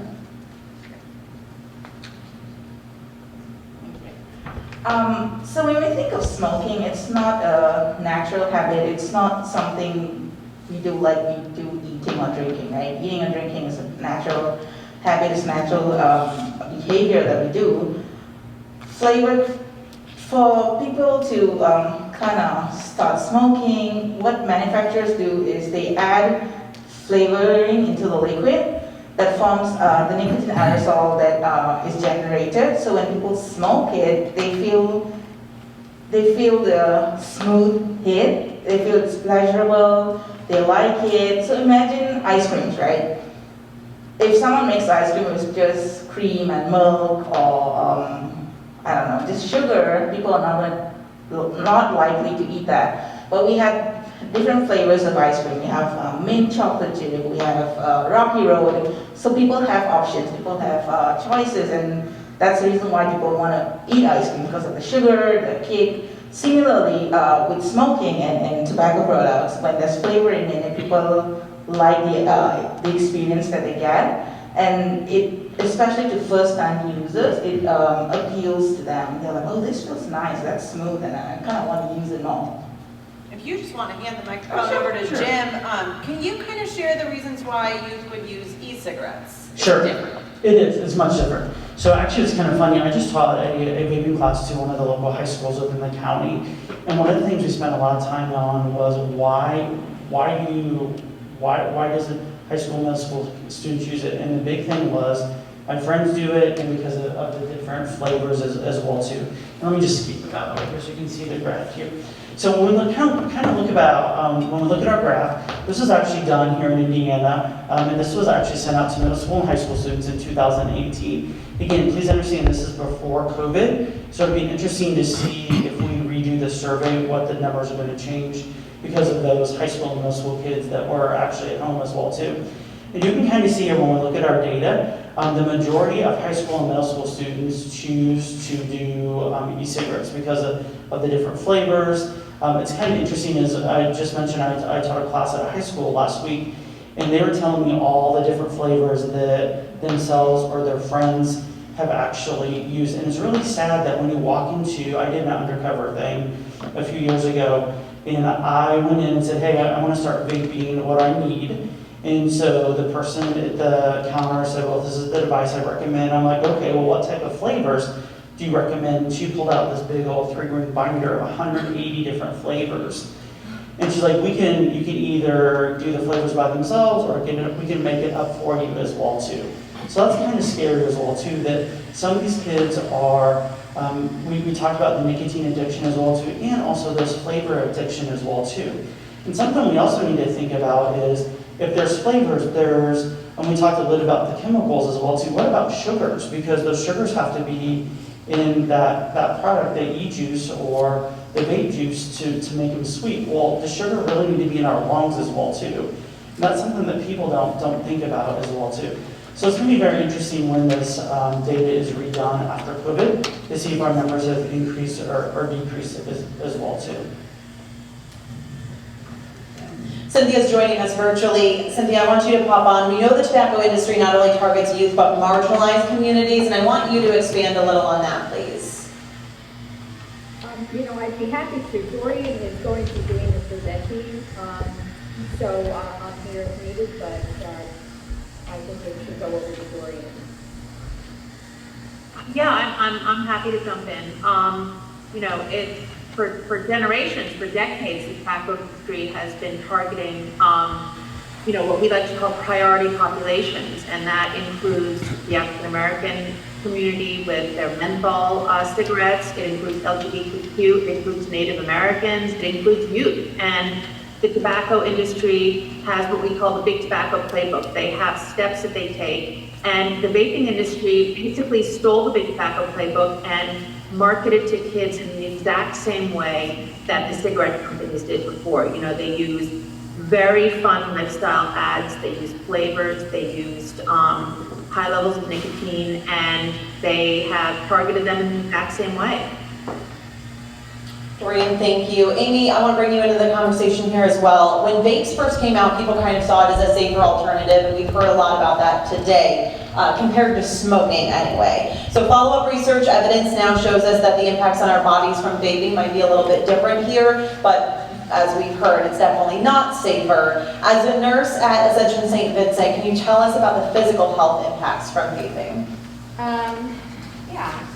K: So when we think of smoking, it's not a natural habit. It's not something we do like we do eating or drinking, right? Eating and drinking is a natural habit, is natural behavior that we do. Flavored, for people to kind of start smoking, what manufacturers do is they add flavoring into the liquid that forms the nicotine aerosol that is generated. So when people smoke it, they feel the smooth hit, they feel it's pleasurable, they like it. So imagine ice creams, right? If someone makes ice cream with just cream and milk or I don't know, just sugar, people are not likely to eat that. But we have different flavors of ice cream. We have mint chocolate chip, we have Rocky Road. So people have options, people have choices, and that's the reason why people want to eat ice cream, because of the sugar, the kick. Similarly, with smoking and tobacco products, when there's flavoring in it, people like the experience that they get, and it, especially to first-time users, it appeals to them. They're like, oh, this feels nice, that's smooth, and I kind of want to use it more.
I: If you just want to hand the microphone over to Jim, can you kind of share the reasons why youth would use e-cigarettes?
G: Sure.
I: It's different.
G: It is. It's much different. So actually, it's kind of funny. I just taught a vaping class to one of the local high schools within the county, and one of the things we spent a lot of time on was why does it high school, middle school students use it? And the big thing was my friends do it, and because of the different flavors as well too. And let me just speak about it here so you can see the graph here. So when we kind of look about when we look at our graph, this was actually done here in Indiana, and this was actually sent out to middle school and high school students in 2018. Again, please understand this is before COVID, so it'll be interesting to see if we redo the survey what the numbers are going to change because of those high school and middle school kids that were actually at home as well too. And you can kind of see here when we look at our data, the majority of high school and middle school students choose to do e-cigarettes because of the different flavors. It's kind of interesting, as I just mentioned, I taught a class at a high school last week, and they were telling me all the different flavors that themselves or their friends have actually used. And it's really sad that when you walk into, I did an undercover thing a few years ago, and I went in and said, hey, I want to start vaping, what I need. And so the person at the counter said, well, this is the device I recommend. I'm like, okay, well, what type of flavors do you recommend? She pulled out this big old 3-ring binder of 180 different flavors. And she's like, you can either do the flavors by themselves, or we can make it up for you as well too. So that's kind of scary as well too, that some of these kids are, we talked about the nicotine addiction as well too, and also this flavor addiction as well too. And something we also need to think about is, if there's flavors, and we talked a little about the chemicals as well too, what about sugars? Because those sugars have to be in that product, the e-juice or the vape juice to make them sweet. Well, the sugar really need to be in our lungs as well too. And that's something that people don't think about as well too. So it's going to be very interesting when this data is redone after COVID to see if our numbers have increased or decreased as well too.
A: Cynthia's joining us virtually. Cynthia, I want you to pop on. We know the tobacco industry not only targets youth, but marginalized communities, and I want you to expand a little on that, please.
L: I'd be happy to. Dorian is going to be doing the presenting, so I'm here if needed, but I think we should go over to Dorian.
M: Yeah, I'm happy to jump in. It for generations, for decades, the tobacco industry has been targeting, what we like to call priority populations, and that includes the African American community with their menthol cigarettes. It includes LGBTQ. It includes Native Americans. It includes youth. And the tobacco industry has what we call the Big Tobacco Playbook. They have steps that they take. And the vaping industry basically stole the Big Tobacco Playbook and marketed to kids in the exact same way that the cigarette companies did before. They used very fun lifestyle ads. They used flavors. They used high levels of nicotine, and they have targeted them in the exact same way.
A: Dorian, thank you. Amy, I want to bring you into the conversation here as well. When vapes first came out, people kind of saw it as a safer alternative, and we've heard a lot about that today, compared to smoking anyway. So follow-up research evidence now shows us that the impacts on our bodies from vaping might be a little bit different here, but as we've heard, it's definitely not safer. As a nurse at Ascension St. Vincent, can you tell us about the physical health impacts from vaping?
N: Yeah.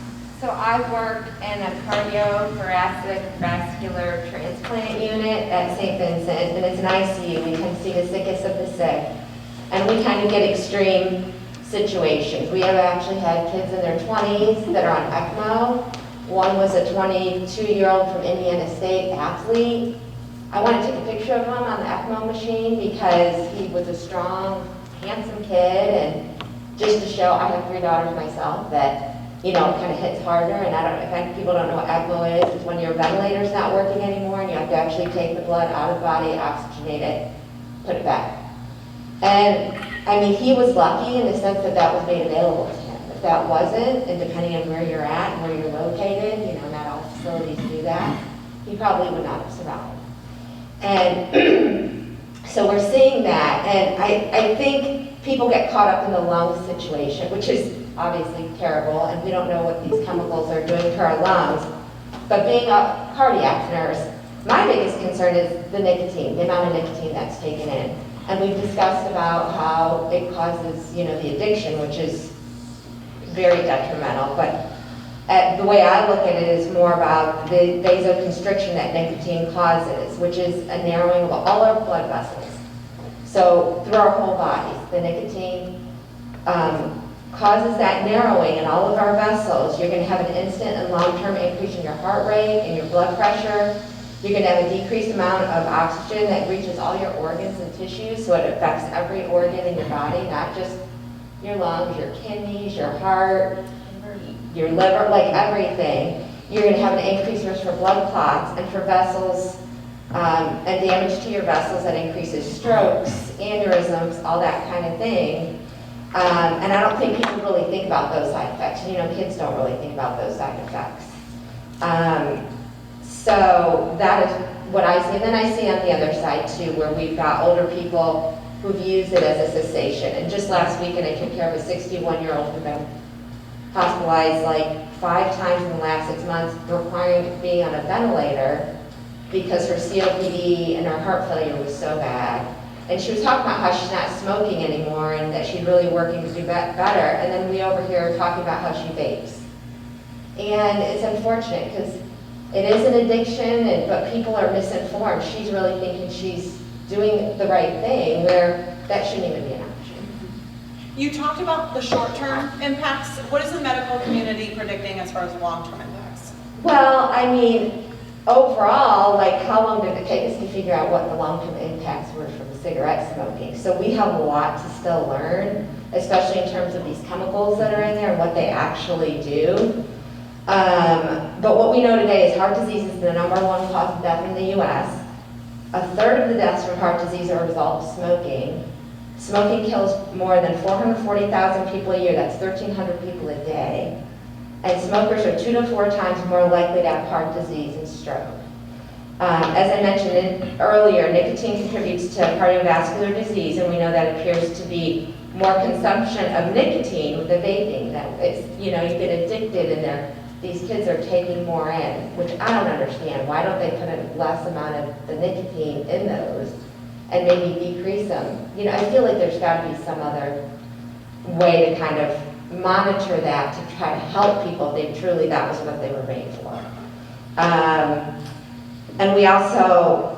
N: So I work in a cardiothoracic vascular transplant unit at St. Vincent, and it's an ICU. We can see the sickest of the sick, and we kind of get extreme situations. We have actually had kids in their 20s that are on ECMO. One was a 22-year-old from Indiana State athlete. I want to take a picture of him on the ECMO machine because he was a strong, handsome kid, and just to show, I have 3 daughters myself, that it kind of hits harder. And if people don't know what ECMO is, it's when your ventilator's not working anymore and you have to actually take the blood out of the body, oxygenate it, put it back. And I mean, he was lucky in the sense that that was made available to him. If that wasn't, and depending on where you're at and where you're located, not all facilities do that, he probably would not have survived. And so we're seeing that, and I think people get caught up in the lung situation, which is obviously terrible, and we don't know what these chemicals are doing to our lungs. But being a cardiac nurse, my biggest concern is the nicotine, the amount of nicotine that's taken in. And we've discussed about how it causes, the addiction, which is very detrimental. But the way I look at it is more about the vasoconstriction that nicotine causes, which is a narrowing of all our blood vessels. So through our whole bodies, the nicotine causes that narrowing in all of our vessels. You're going to have an instant and long-term increase in your heart rate and your blood pressure. You're going to have a decreased amount of oxygen that reaches all your organs and tissues, so it affects every organ in your body, not just your lungs, your kidneys, your heart, your liver, like everything. You're going to have an increased risk for blood clots and for vessels and damage to your vessels that increases strokes, aneurysms, all that kind of thing. And I don't think people really think about those side effects. Kids don't really think about those side effects. So that is what I see. And then I see on the other side too, where we've got older people who've used it as a cessation. And just last weekend, I took care of a 61-year-old who'd been hospitalized like 5 times in the last 6 months, requiring being on a ventilator because her COPD and her heart failure was so bad. And she was talking about how she's not smoking anymore and that she's really working to do better. And then we over here talking about how she vapes. And it's unfortunate because it is an addiction, but people are misinformed. She's really thinking she's doing the right thing where that shouldn't even be an option.
I: You talked about the short-term impacts. What is the medical community predicting as far as long-term impacts?
N: Well, I mean, overall, how long did it take us to figure out what the long-term impacts were from cigarette smoking? So we have a lot to still learn, especially in terms of these chemicals that are in there and what they actually do. But what we know today is heart disease is the #1 cause of death in the U.S. 1/3 of the deaths from heart disease are a result of smoking. Smoking kills more than 440,000 people a year. That's 1,300 people a day. And smokers are 2 to 4 times more likely to have heart disease and stroke. As I mentioned earlier, nicotine contributes to cardiovascular disease, and we know that appears to be more consumption of nicotine with the vaping. That it's, you know, you get addicted, and these kids are taking more in, which I don't understand. Why don't they put a less amount of the nicotine in those and maybe decrease them? You know, I feel like there's got to be some other way to kind of monitor that to try to help people if they truly that was what they were made for. And we also,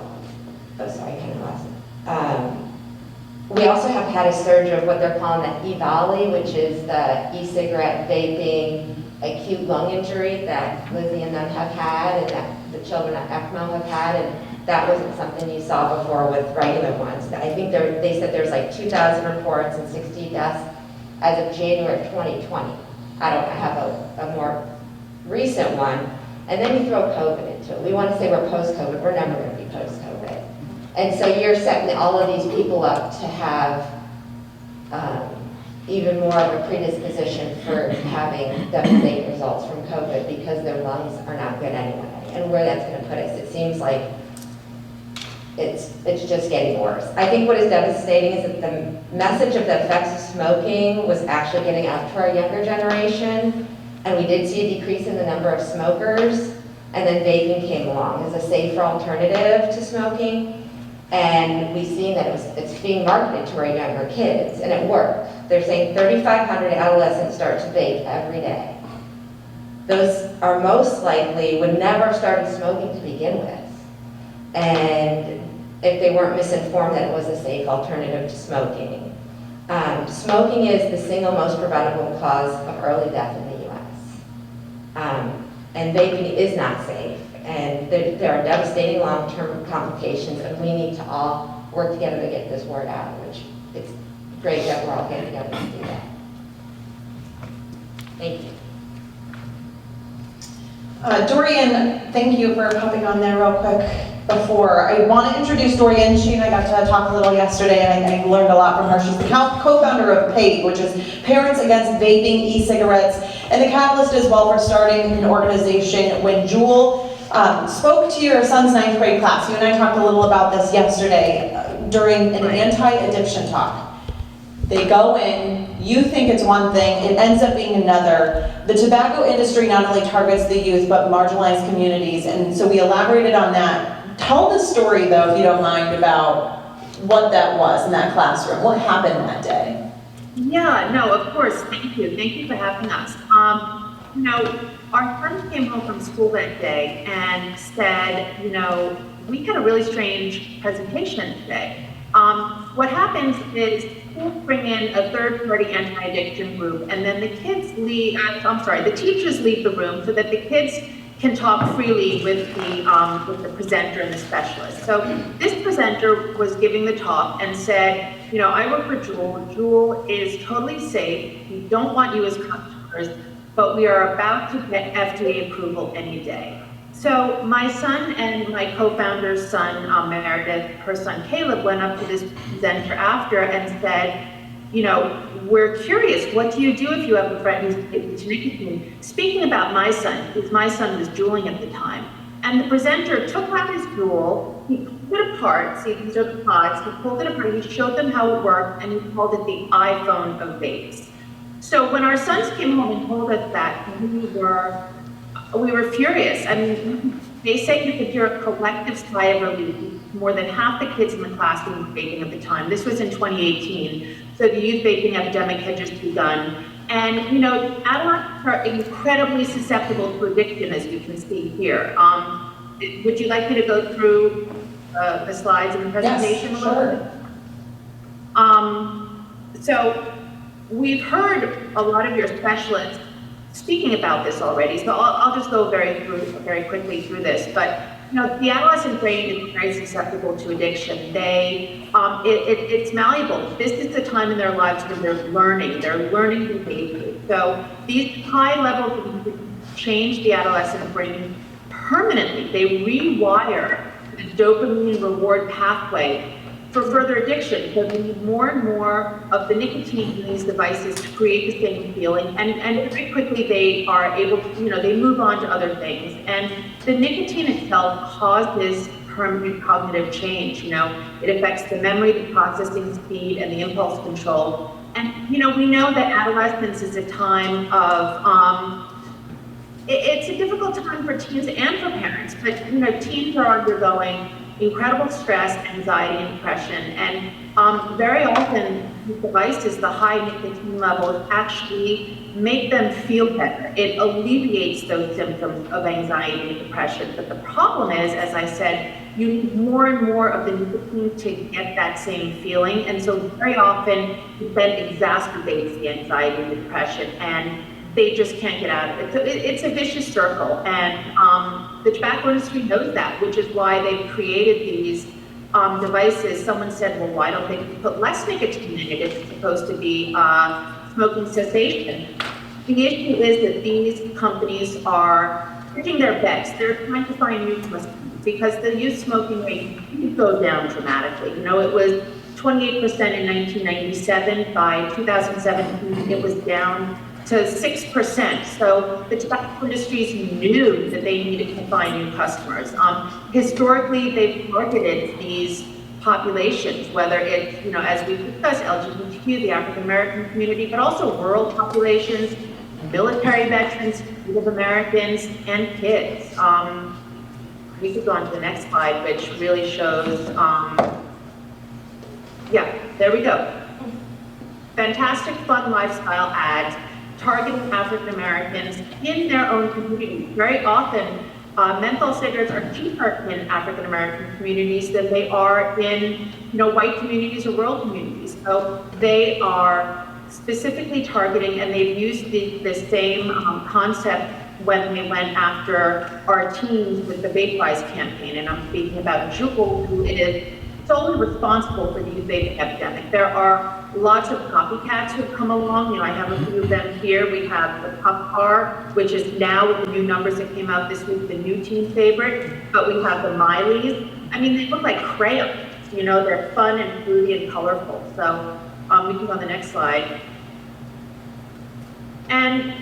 N: we also have had a surge of what they're calling the EVALI, which is the e-cigarette vaping acute lung injury that Lizzie and them have had, and that the children at ECMO have had, and that wasn't something you saw before with regular ones. I think they said there's like 2,000 reports and 60 deaths as of January of 2020. I have a more recent one. And then you throw COVID into it. We want to say we're post-COVID. We're never going to be post-COVID. And so you're setting all of these people up to have even more of a predisposition for having devastating results from COVID because their lungs are not good anyway. And where that's going to put us, it seems like it's just getting worse. I think what is devastating is that the message of the effects of smoking was actually getting out to our younger generation. And we did see a decrease in the number of smokers, and then vaping came along as a safer alternative to smoking. And we've seen that it's being marketed to our younger kids, and it worked. They're saying 3,500 adolescents start to vape every day. Those are most likely would never have started smoking to begin with. And if they weren't misinformed that it was a safe alternative to smoking. Smoking is the single most preventable cause of early death in the U.S. And vaping is not safe. And there are devastating long-term complications, and we need to all work together to get this word out, which it's great that we're all getting together to do that. Thank you.
A: Dorian, thank you for popping on there real quick before. I want to introduce Dorian. She and I got to talk a little yesterday, and I learned a lot from her. She's the co-founder of PAVE, which is Parents Against Vaping E-Cigarettes, and the catalyst as well for starting an organization. When Jewel spoke to your son's 9th grade class, you and I talked a little about this yesterday during an anti-addiction talk. They go in, you think it's one thing, it ends up being another. The tobacco industry not only targets the youth, but marginalized communities, and so we elaborated on that. Tell the story, though, if you don't mind, about what that was in that classroom. What happened that day?
M: Yeah, no, of course. Thank you. Thank you for having us. You know, our friend came home from school that day and said, you know, we had a really strange presentation today. What happens is schools bring in a third-party anti-addiction group, and then the kids leave, the teachers leave the room so that the kids can talk freely with the presenter and the specialist. So this presenter was giving the talk and said, you know, I work for Jewel. Jewel is totally safe. We don't want you as customers, but we are about to get FDA approval any day. So my son and my co-founder's son, Meredith, her son Caleb, went up to this presenter after and said, you know, we're curious, what do you do if you have a friend who's addicted to nicotine? Speaking about my son, because my son was juuling at the time, and the presenter took out his Juul, he pulled it apart, see these are the pods, he pulled it apart, he showed them how it worked, and he called it the iPhone of vapes. So when our sons came home and told us that, we were furious. I mean, they say you could hear a collective sigh of relief. More than half the kids in the classroom were vaping at the time. This was in 2018, so the youth vaping epidemic had just begun. And, you know, adolescents are incredibly susceptible to addiction, as you can see here. Would you like me to go through the slides in the presentation a little bit? So we've heard a lot of your specialists speaking about this already, so I'll just go very quickly through this. But you know, the adolescent brain is very susceptible to addiction. It's malleable. This is the time in their lives when they're learning behavior. So these high levels change the adolescent brain permanently. They rewire the dopamine reward pathway for further addiction. So we need more and more of the nicotine in these devices to create the same feeling, and very quickly they are able to, they move on to other things. And the nicotine itself causes permanent cognitive change. It affects the memory, the processing speed, and the impulse control. And, we know that adolescence is a time of, it's a difficult time for teens and for parents, but, teens are undergoing incredible stress, anxiety, and depression. And very often, these devices, the high nicotine levels actually make them feel better. It alleviates those symptoms of anxiety and depression. But the problem is, as I said, you need more and more of the nicotine to get that same feeling. And so very often, it then exacerbates the anxiety and the depression. And they just can't get out of it. So it's a vicious circle, and the tobacco industry knows that, which is why they've created these devices. Someone said, well, why don't they put less nicotine in it? It's supposed to be smoking cessation. The issue is that these companies are hedging their bets. They're trying to find new customers because the youth smoking rate did go down dramatically. It was 28% in 1997. By 2017, it was down to 6%. So the tobacco industries knew that they needed to find new customers. Historically, they've targeted these populations, whether it's, as we discussed, LGBTQ, the African American community, but also rural populations, military veterans, Native Americans, and kids. We could go on to the next slide, which really shows, yeah, there we go. Fantastic, fun lifestyle ads targeting African Americans in their own communities. Very often, menthol cigarettes are cheaper in African American communities than they are in, white communities or rural communities. So they are specifically targeting, and they've used the same concept when they went after our teens with the Vape Rise campaign. And I'm speaking about Juul, who is solely responsible for the youth vaping epidemic. There are lots of copycats who have come along. I have a few of them here. We have the Puff Bar, which is now, with the new numbers that came out this week, the new teen favorite. But we have the Mileys. I mean, they look like crayons. They're fun and fruity and colorful. So we can go on the next slide. And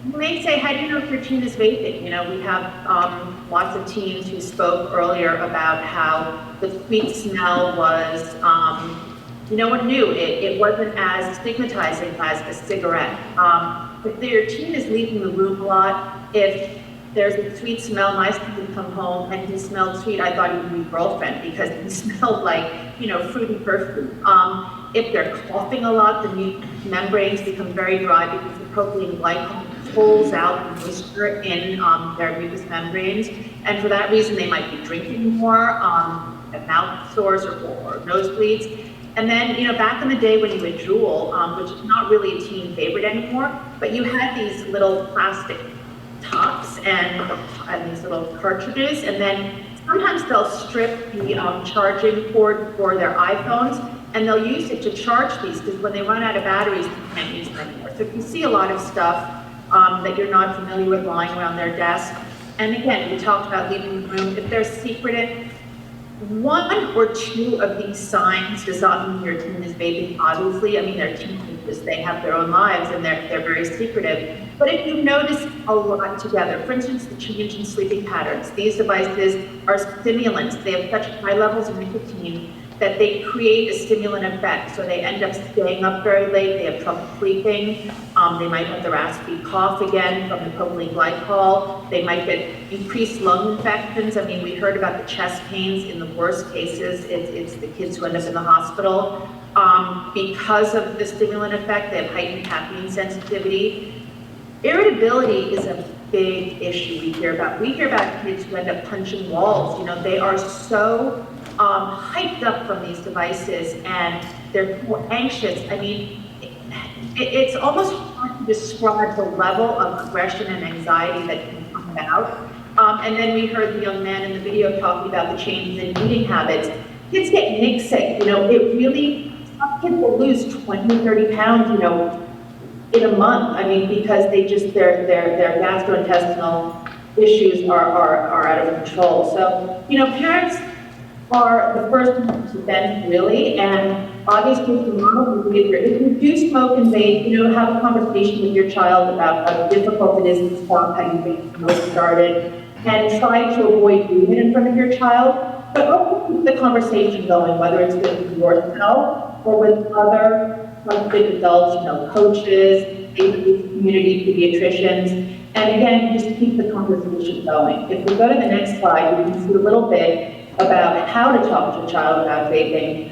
M: you may say, how do you know if your teen is vaping? We have lots of teens who spoke earlier about how the sweet smell was, no one knew. It wasn't as stigmatizing as a cigarette. If your teen is leaving the room a lot, if there's a sweet smell, my son would come home and he smelled sweet, I thought he was my girlfriend because he smelled like, fruity perfume. If they're coughing a lot, the mucous membranes become very dry because the propylene glycol pulls out the moisture in their mucous membranes. And for that reason, they might be drinking more, have mouth sores or nosebleeds. And then, back in the day when you had Juul, which is not really a teen favorite anymore, but you had these little plastic tops and these little cartridges, and then sometimes they'll strip the charging cord for their iPhones, and they'll use it to charge these, because when they run out of batteries, they can't use them anymore. So if you see a lot of stuff that you're not familiar with lying around their desk, and again, we talked about leaving the room, if they're secretive, one or two of these signs does not mean your teen is vaping, obviously. I mean, they're teenagers, they have their own lives, and they're very secretive. But if you notice a lot together, for instance, the change in sleeping patterns, these devices are stimulants. They have such high levels of nicotine that they create a stimulant effect. So they end up staying up very late, they have trouble sleeping, they might have the raspy cough again from the propylene glycol, they might get increased lung infections. I mean, we heard about the chest pains. In the worst cases, it's the kids who end up in the hospital. Because of the stimulant effect, they have heightened caffeine sensitivity. Irritability is a big issue we hear about. We hear about kids who end up punching walls. They are so hyped up from these devices, and they're more anxious. I mean, it's almost hard to describe the level of aggression and anxiety that can come about. And then we heard the young man in the video talking about the changes in eating habits. Kids get nick sick. It really, some kids will lose 20, 30 pounds, in a month. I mean, because they just, their gastrointestinal issues are out of control. So, parents are the first to vent really, and obviously the model behavior. If you do smoke and vape, have a conversation with your child about how difficult it is to stop, how you think smoke started, and try to avoid doing it in front of your child, but also keep the conversation going, whether it's with yourself or with other trusted adults, coaches, community pediatricians, and again, just keep the conversation going. If we go to the next slide, we can see a little bit about how to talk to a child about vaping.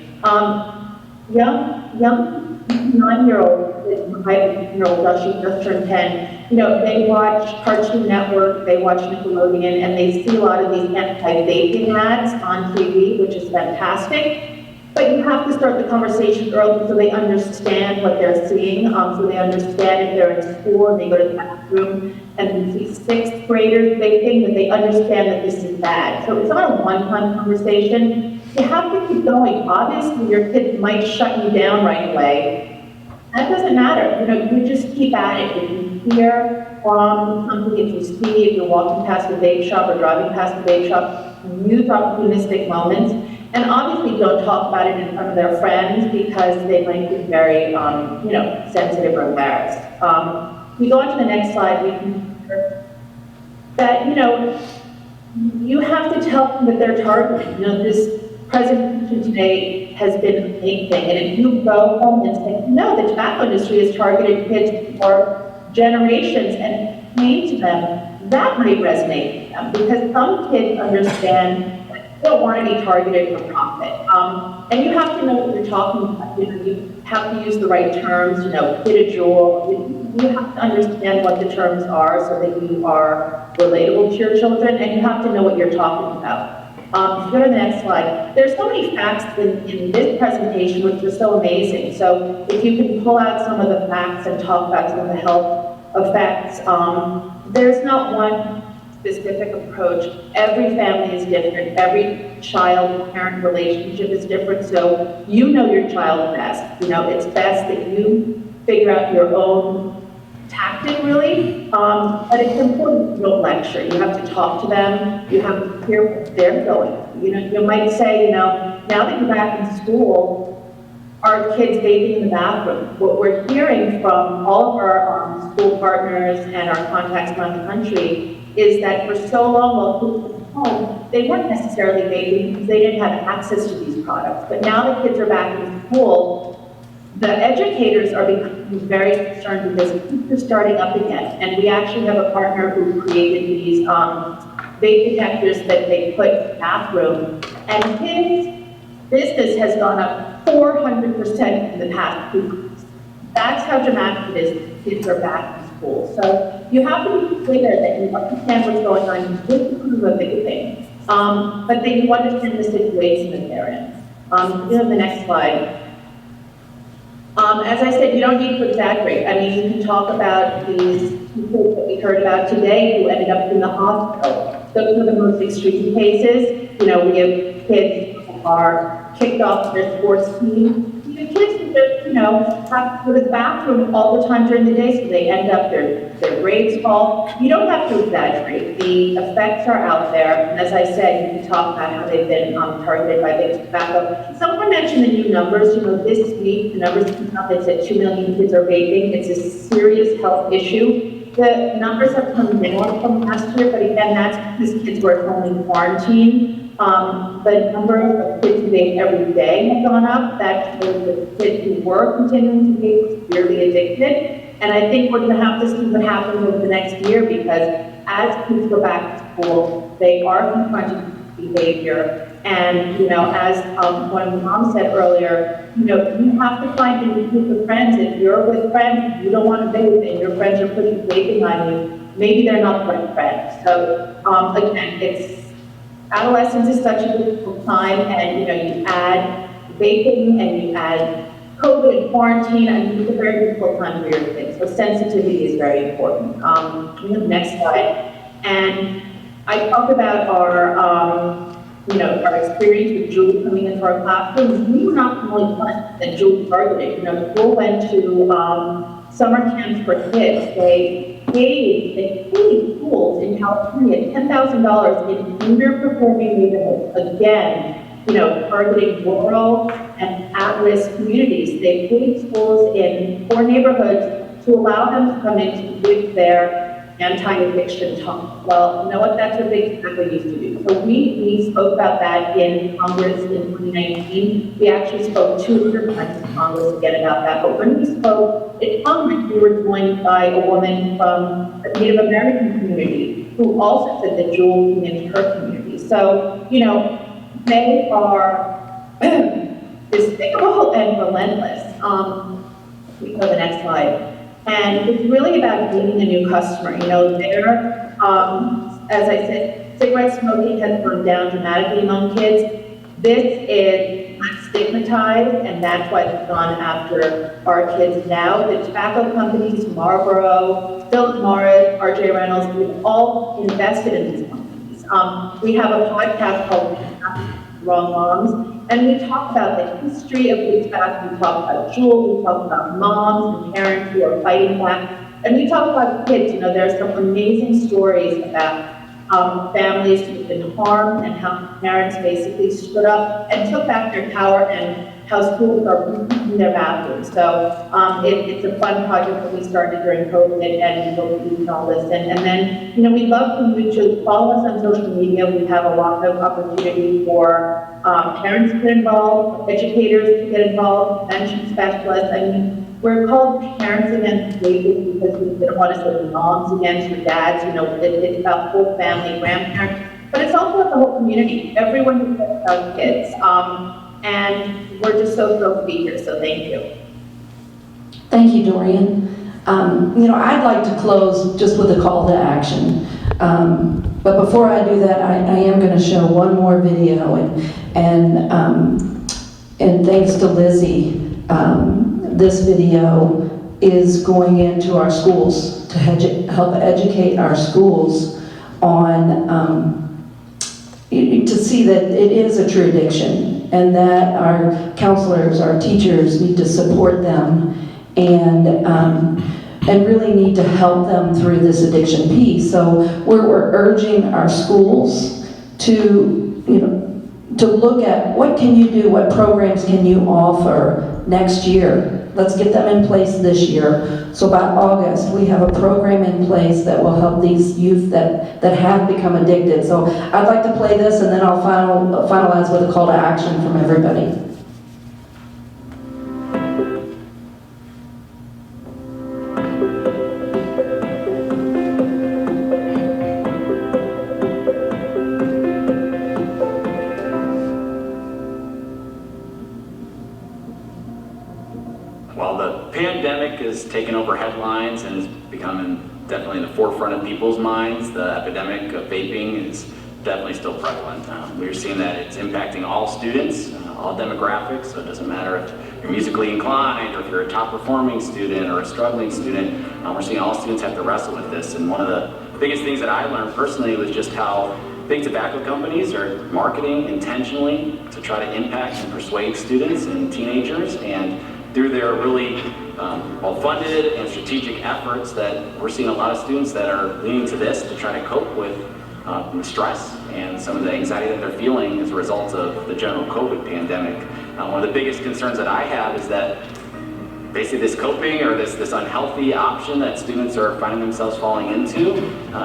M: Young 9-year-old, I have a 10-year-old, she just turned 10, they watch Cartoon Network, they watch Nickelodeon, and they see a lot of these anti-vaping ads on TV, which is fantastic. But you have to start the conversation early so they understand what they're seeing, so they understand if they're in school and they go to the bathroom and you see 6th graders vaping, that they understand that this is bad. So it's not a one-time conversation. You have to keep going. Obviously, your kids might shut you down right away. That doesn't matter. You just keep at it. If you hear from something, if you see, if you're walking past a vape shop or driving past a vape shop, use opportunistic moments. And obviously don't talk about it in front of their friends because they might be very, sensitive or embarrassed. If we go on to the next slide, we can hear that, you have to tell them that they're targeted. This presentation today has been amazing. And if you go home and say, the tobacco industry has targeted kids for generations and explain to them, that might resonate with them because some kids understand don't want to be targeted for profit. And you have to know what you're talking about. You have to use the right terms, hit a jewel. You have to understand what the terms are so that you are relatable to your children, and you have to know what you're talking about. Go to the next slide. There's so many facts in this presentation which are so amazing. So if you can pull out some of the facts and talk about some of the health effects, there's not one specific approach. Every family is different. Every child-parent relationship is different. So you know your child best. It's best that you figure out your own tactic, really. But it's important you don't lecture. You have to talk to them. You have to hear where they're going. You might say, now that you're back in school, are kids vaping in the bathroom? What we're hearing from all of our school partners and our contacts around the country is that for so long while kids were at home, they weren't necessarily vaping because they didn't have access to these products. But now that kids are back in school, the educators are becoming very concerned because kids are starting up again. And we actually have a partner who created these vape detectors that they put in the bathroom. And kids' business has gone up 400% in the past 2 months. That's how dramatic it is. Kids are back in school. So you have to be clear that you understand what's going on. You didn't prove a big thing, but then you understand the situation that they're in. You have the next slide. As I said, you don't need to exaggerate. I mean, you can talk about these people that we heard about today who ended up in the hospital. Those are the most extreme cases. We have kids who are kicked off their sports team. The kids who just, have to go to the bathroom all the time during the day, so they end up, their grades fall. You don't have to exaggerate. The effects are out there, and as I said, you can talk about how they've been targeted by big tobacco. Someone mentioned the new numbers. This week, the numbers came out that said 2 million kids are vaping. It's a serious health issue. The numbers have come down from last year, but again, that's because kids were at home in quarantine. The number of kids who vape every day have gone up. That shows that kids who were continuing to vape severely addicted. And I think we're going to have to see what happens over the next year because as kids go back to school, they are confronted with behavior. And, as one of the moms said earlier, you have to find a new group of friends. If you're with friends, you don't want to vape, and your friends are putting vaping on you, maybe they're not the right friends. So, again, adolescence is such a difficult time, and you add vaping and you add COVID and quarantine, and it's a very difficult time for your kids. So sensitivity is very important. We have the next slide, and I talk about our our experience with Julie coming into our classrooms. We were not the only one that Julie targeted. The school went to summer camps for kids. They paid schools in California $10,000 in underperforming neighborhoods, again, targeting rural and at-risk communities. They put schools in poor neighborhoods to allow them to come in to give their anti-addiction talk. Well, you know what? That's what Big Tobacco used to do. So we spoke about that in Congress in 2019. We actually spoke 200 times in Congress again about that. But when we spoke in Congress, we were joined by a woman from a Native American community who also said that Juul came into her community. So, they are despicable and relentless. We go to the next slide. And it's really about gaining a new customer. They're, as I said, cigarette smoking has gone down dramatically among kids. This is not stigmatized, and that's why they've gone after our kids now. The tobacco companies, Marlboro, Philip Morris, R.J. Reynolds, we've all invested in these companies. We have a podcast called Wrong Moms, and we talk about the history of big tobacco. We talk about Juul, we talk about moms and parents who are fighting back, and we talk about kids. There's some amazing stories about families who've been harmed and how parents basically stood up and took back their power, and how schools are reteaching their bathrooms. So it's a fun project that we started during COVID, and we hope you can all listen. And then, we'd love for you to follow us on social media. We have a lot of opportunity for parents to get involved, educators to get involved, prevention specialists. We're called Parents Against Vaping because we don't want to say moms against your dads. It's about full family, grandparents, but it's also about the whole community. Everyone who cares about kids. And we're just so thrilled to be here, so thank you.
O: Thank you, Dorian. I'd like to close just with a call to action. But before I do that, I am going to show one more video, and thanks to Lizzie, this video is going into our schools to help educate our schools on to see that it is a true addiction, and that our counselors, our teachers need to support them and really need to help them through this addiction piece. So we're urging our schools to look at what can you do, what programs can you offer next year. Let's get them in place this year. So by August, we have a program in place that will help these youth that have become addicted. So I'd like to play this, and then I'll finalize with a call to action from everybody.
P: While the pandemic has taken over headlines and is becoming definitely in the forefront of people's minds, the epidemic of vaping is definitely still prevalent. We're seeing that it's impacting all students, all demographics, so it doesn't matter if you're musically inclined or if you're a top performing student or a struggling student. We're seeing all students have to wrestle with this, and one of the biggest things that I learned personally was just how big tobacco companies are marketing intentionally to try to impact and persuade students and teenagers, and through their really well-funded and strategic efforts, that we're seeing a lot of students that are leaning to this to try to cope with stress and some of the anxiety that they're feeling as a result of the general COVID pandemic. One of the biggest concerns that I have is that basically this coping or this unhealthy option that students are finding themselves falling into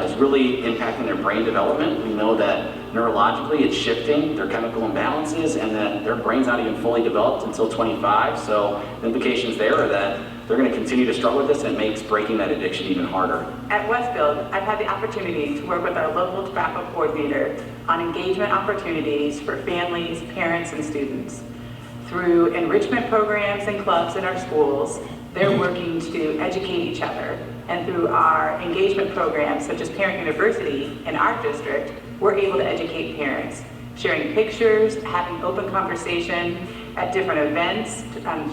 P: is really impacting their brain development. We know that neurologically it's shifting their chemical imbalances, and that their brain's not even fully developed until 25. So the implications there are that they're going to continue to struggle with this, and it makes breaking that addiction even harder.
Q: At Westfield, I've had the opportunity to work with our local tobacco coordinator on engagement opportunities for families, parents, and students. Through enrichment programs and clubs in our schools, they're working to educate each other. And through our engagement programs, such as Parent University in our district, we're able to educate parents, sharing pictures, having open conversation at different events,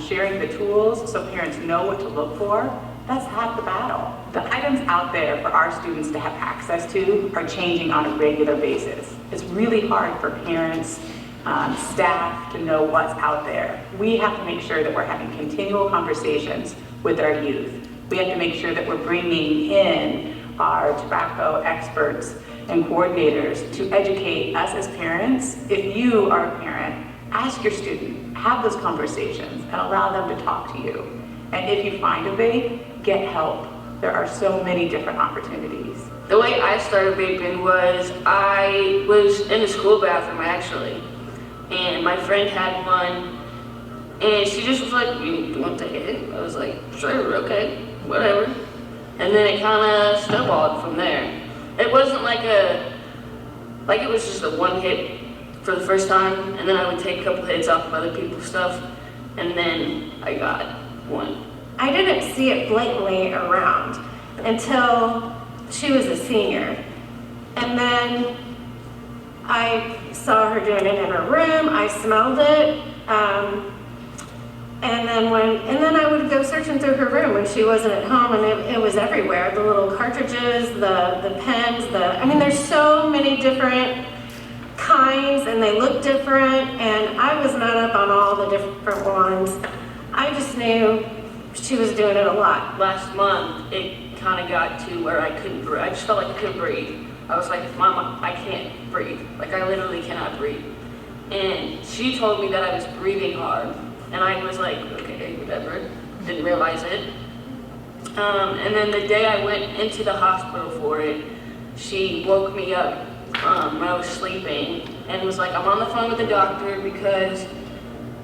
Q: sharing the tools so parents know what to look for. That's half the battle. The items out there for our students to have access to are changing on a regular basis. It's really hard for parents, staff to know what's out there. We have to make sure that we're having continual conversations with our youth. We have to make sure that we're bringing in our tobacco experts and coordinators to educate us as parents. If you are a parent, ask your student, have those conversations, and allow them to talk to you. And if you find a vape, get help. There are so many different opportunities.
H: The way I started vaping was I was in the school bathroom actually, and my friend had one, and she just was like, "You want to take a hit?" I was like, "Sure, okay, whatever." And then it kind of snowballed from there. It wasn't like it was just a one hit for the first time, and then I would take a couple hits off of other people's stuff, and then I got one.
D: I didn't see it blatantly around until she was a senior. And then I saw her doing it in her room, I smelled it, and then I would go searching through her room when she wasn't at home, and it was everywhere. The little cartridges, the pens, I mean, there's so many different kinds, and they look different, and I was not up on all the different ones. I just knew she was doing it a lot.
H: Last month, it kind of got to where I couldn't breathe. I just felt like I couldn't breathe. I was like, "Mama, I can't breathe. Like, I literally cannot breathe." And she told me that I was breathing hard. And I was like, okay, whatever. Didn't realize it. And then the day I went into the hospital for it, she woke me up when I was sleeping and was like, "I'm on the phone with the doctor because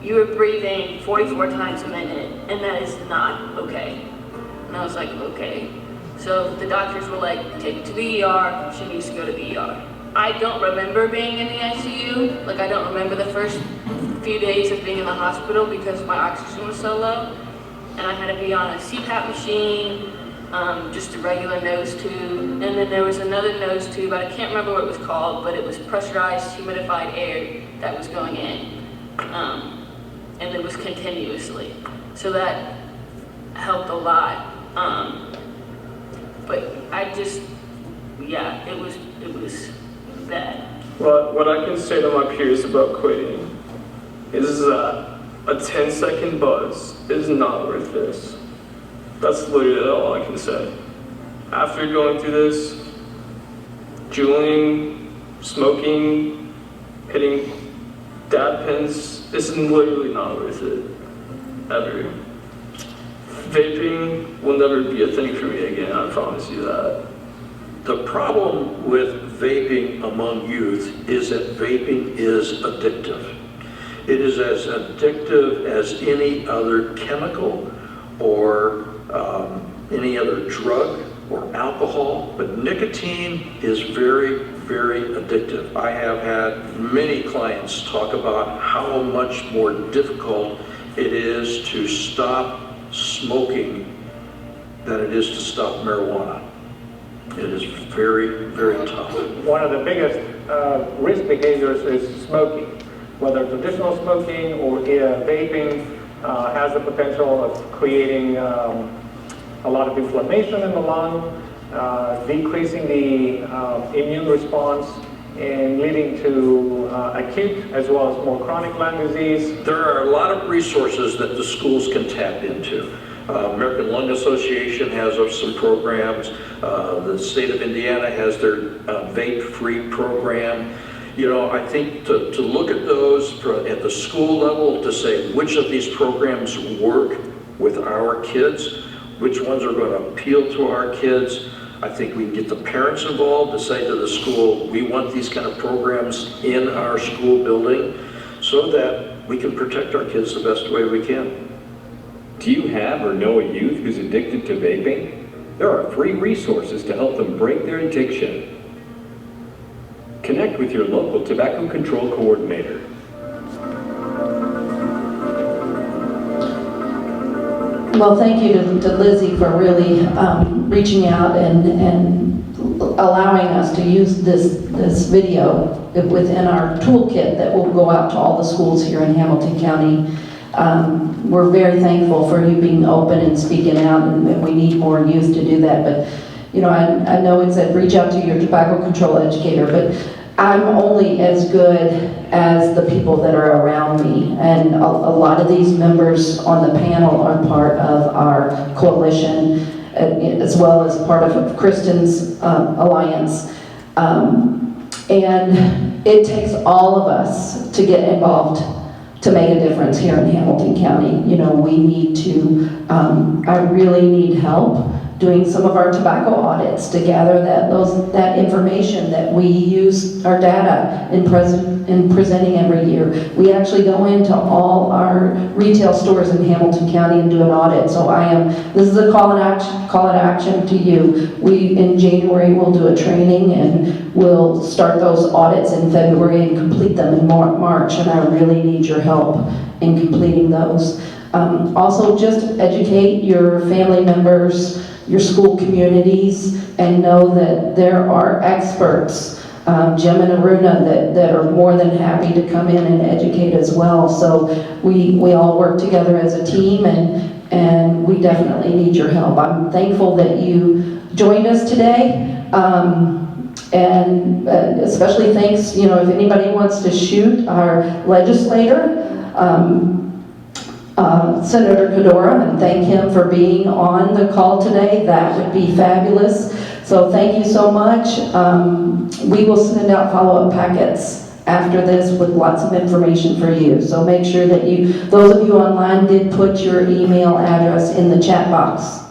H: you were breathing 44 times a minute, and that is not okay." And I was like, okay. So the doctors were like, "Take it to the ER, she needs to go to the ER." I don't remember being in the ICU. Like, I don't remember the first few days of being in the hospital because my oxygen was so low. And I had to be on a CPAP machine, just a regular nose tube. And then there was another nose tube, I can't remember what it was called, but it was pressurized, humidified air that was going in. And it was continuously. So that helped a lot. But I just, yeah, it was bad.
B: Well, what I can say to my peers about quitting is that a 10-second buzz is not worth this. That's literally all I can say. After going through this, juuling, smoking, hitting dab pens, this is literally not worth it, ever. Vaping will never be a thing for me again, I promise you that.
R: The problem with vaping among youth is that vaping is addictive. It is as addictive as any other chemical or any other drug or alcohol, but nicotine is very, very addictive. I have had many clients talk about how much more difficult it is to stop smoking than it is to stop marijuana. It is very, very tough.
S: One of the biggest risk behaviors is smoking. Whether traditional smoking or vaping has the potential of creating a lot of inflammation in the lung, decreasing the immune response, and leading to acute as well as more chronic lung disease.
R: There are a lot of resources that the schools can tap into. American Lung Association has some programs. The state of Indiana has their vape-free program. You know, I think to look at those at the school level to say which of these programs work with our kids, which ones are going to appeal to our kids. I think we can get the parents involved to say to the school, we want these kind of programs in our school building so that we can protect our kids the best way we can.
T: Do you have or know a youth who's addicted to vaping? There are free resources to help them break their addiction. Connect with your local tobacco control coordinator.
O: Well, thank you to Lizzie for really reaching out and allowing us to use this video within our toolkit that will go out to all the schools here in Hamilton County. We're very thankful for you being open and speaking out, and we need more youth to do that. But, you know, I know it said reach out to your tobacco control educator, but I'm only as good as the people that are around me. And a lot of these members on the panel are part of our coalition, as well as part of Kristen's alliance. And it takes all of us to get involved to make a difference here in Hamilton County. You know, we need to, I really need help doing some of our tobacco audits to gather that information that we use our data in presenting every year. We actually go into all our retail stores in Hamilton County and do an audit. So this is a call to action to you. In January, we'll do a training and we'll start those audits in February and complete them in March, and I really need your help in completing those. Also, just educate your family members, your school communities, and know that there are experts, Jim and Aruna, that are more than happy to come in and educate as well. So we all work together as a team, and we definitely need your help. I'm thankful that you joined us today, and especially thanks, you know, if anybody wants to shoot our legislator, Senator Kadora, and thank him for being on the call today. That would be fabulous. So thank you so much. We will send out follow-up packets after this with lots of information for you. So make sure that those of you online did put your email address in the chat box.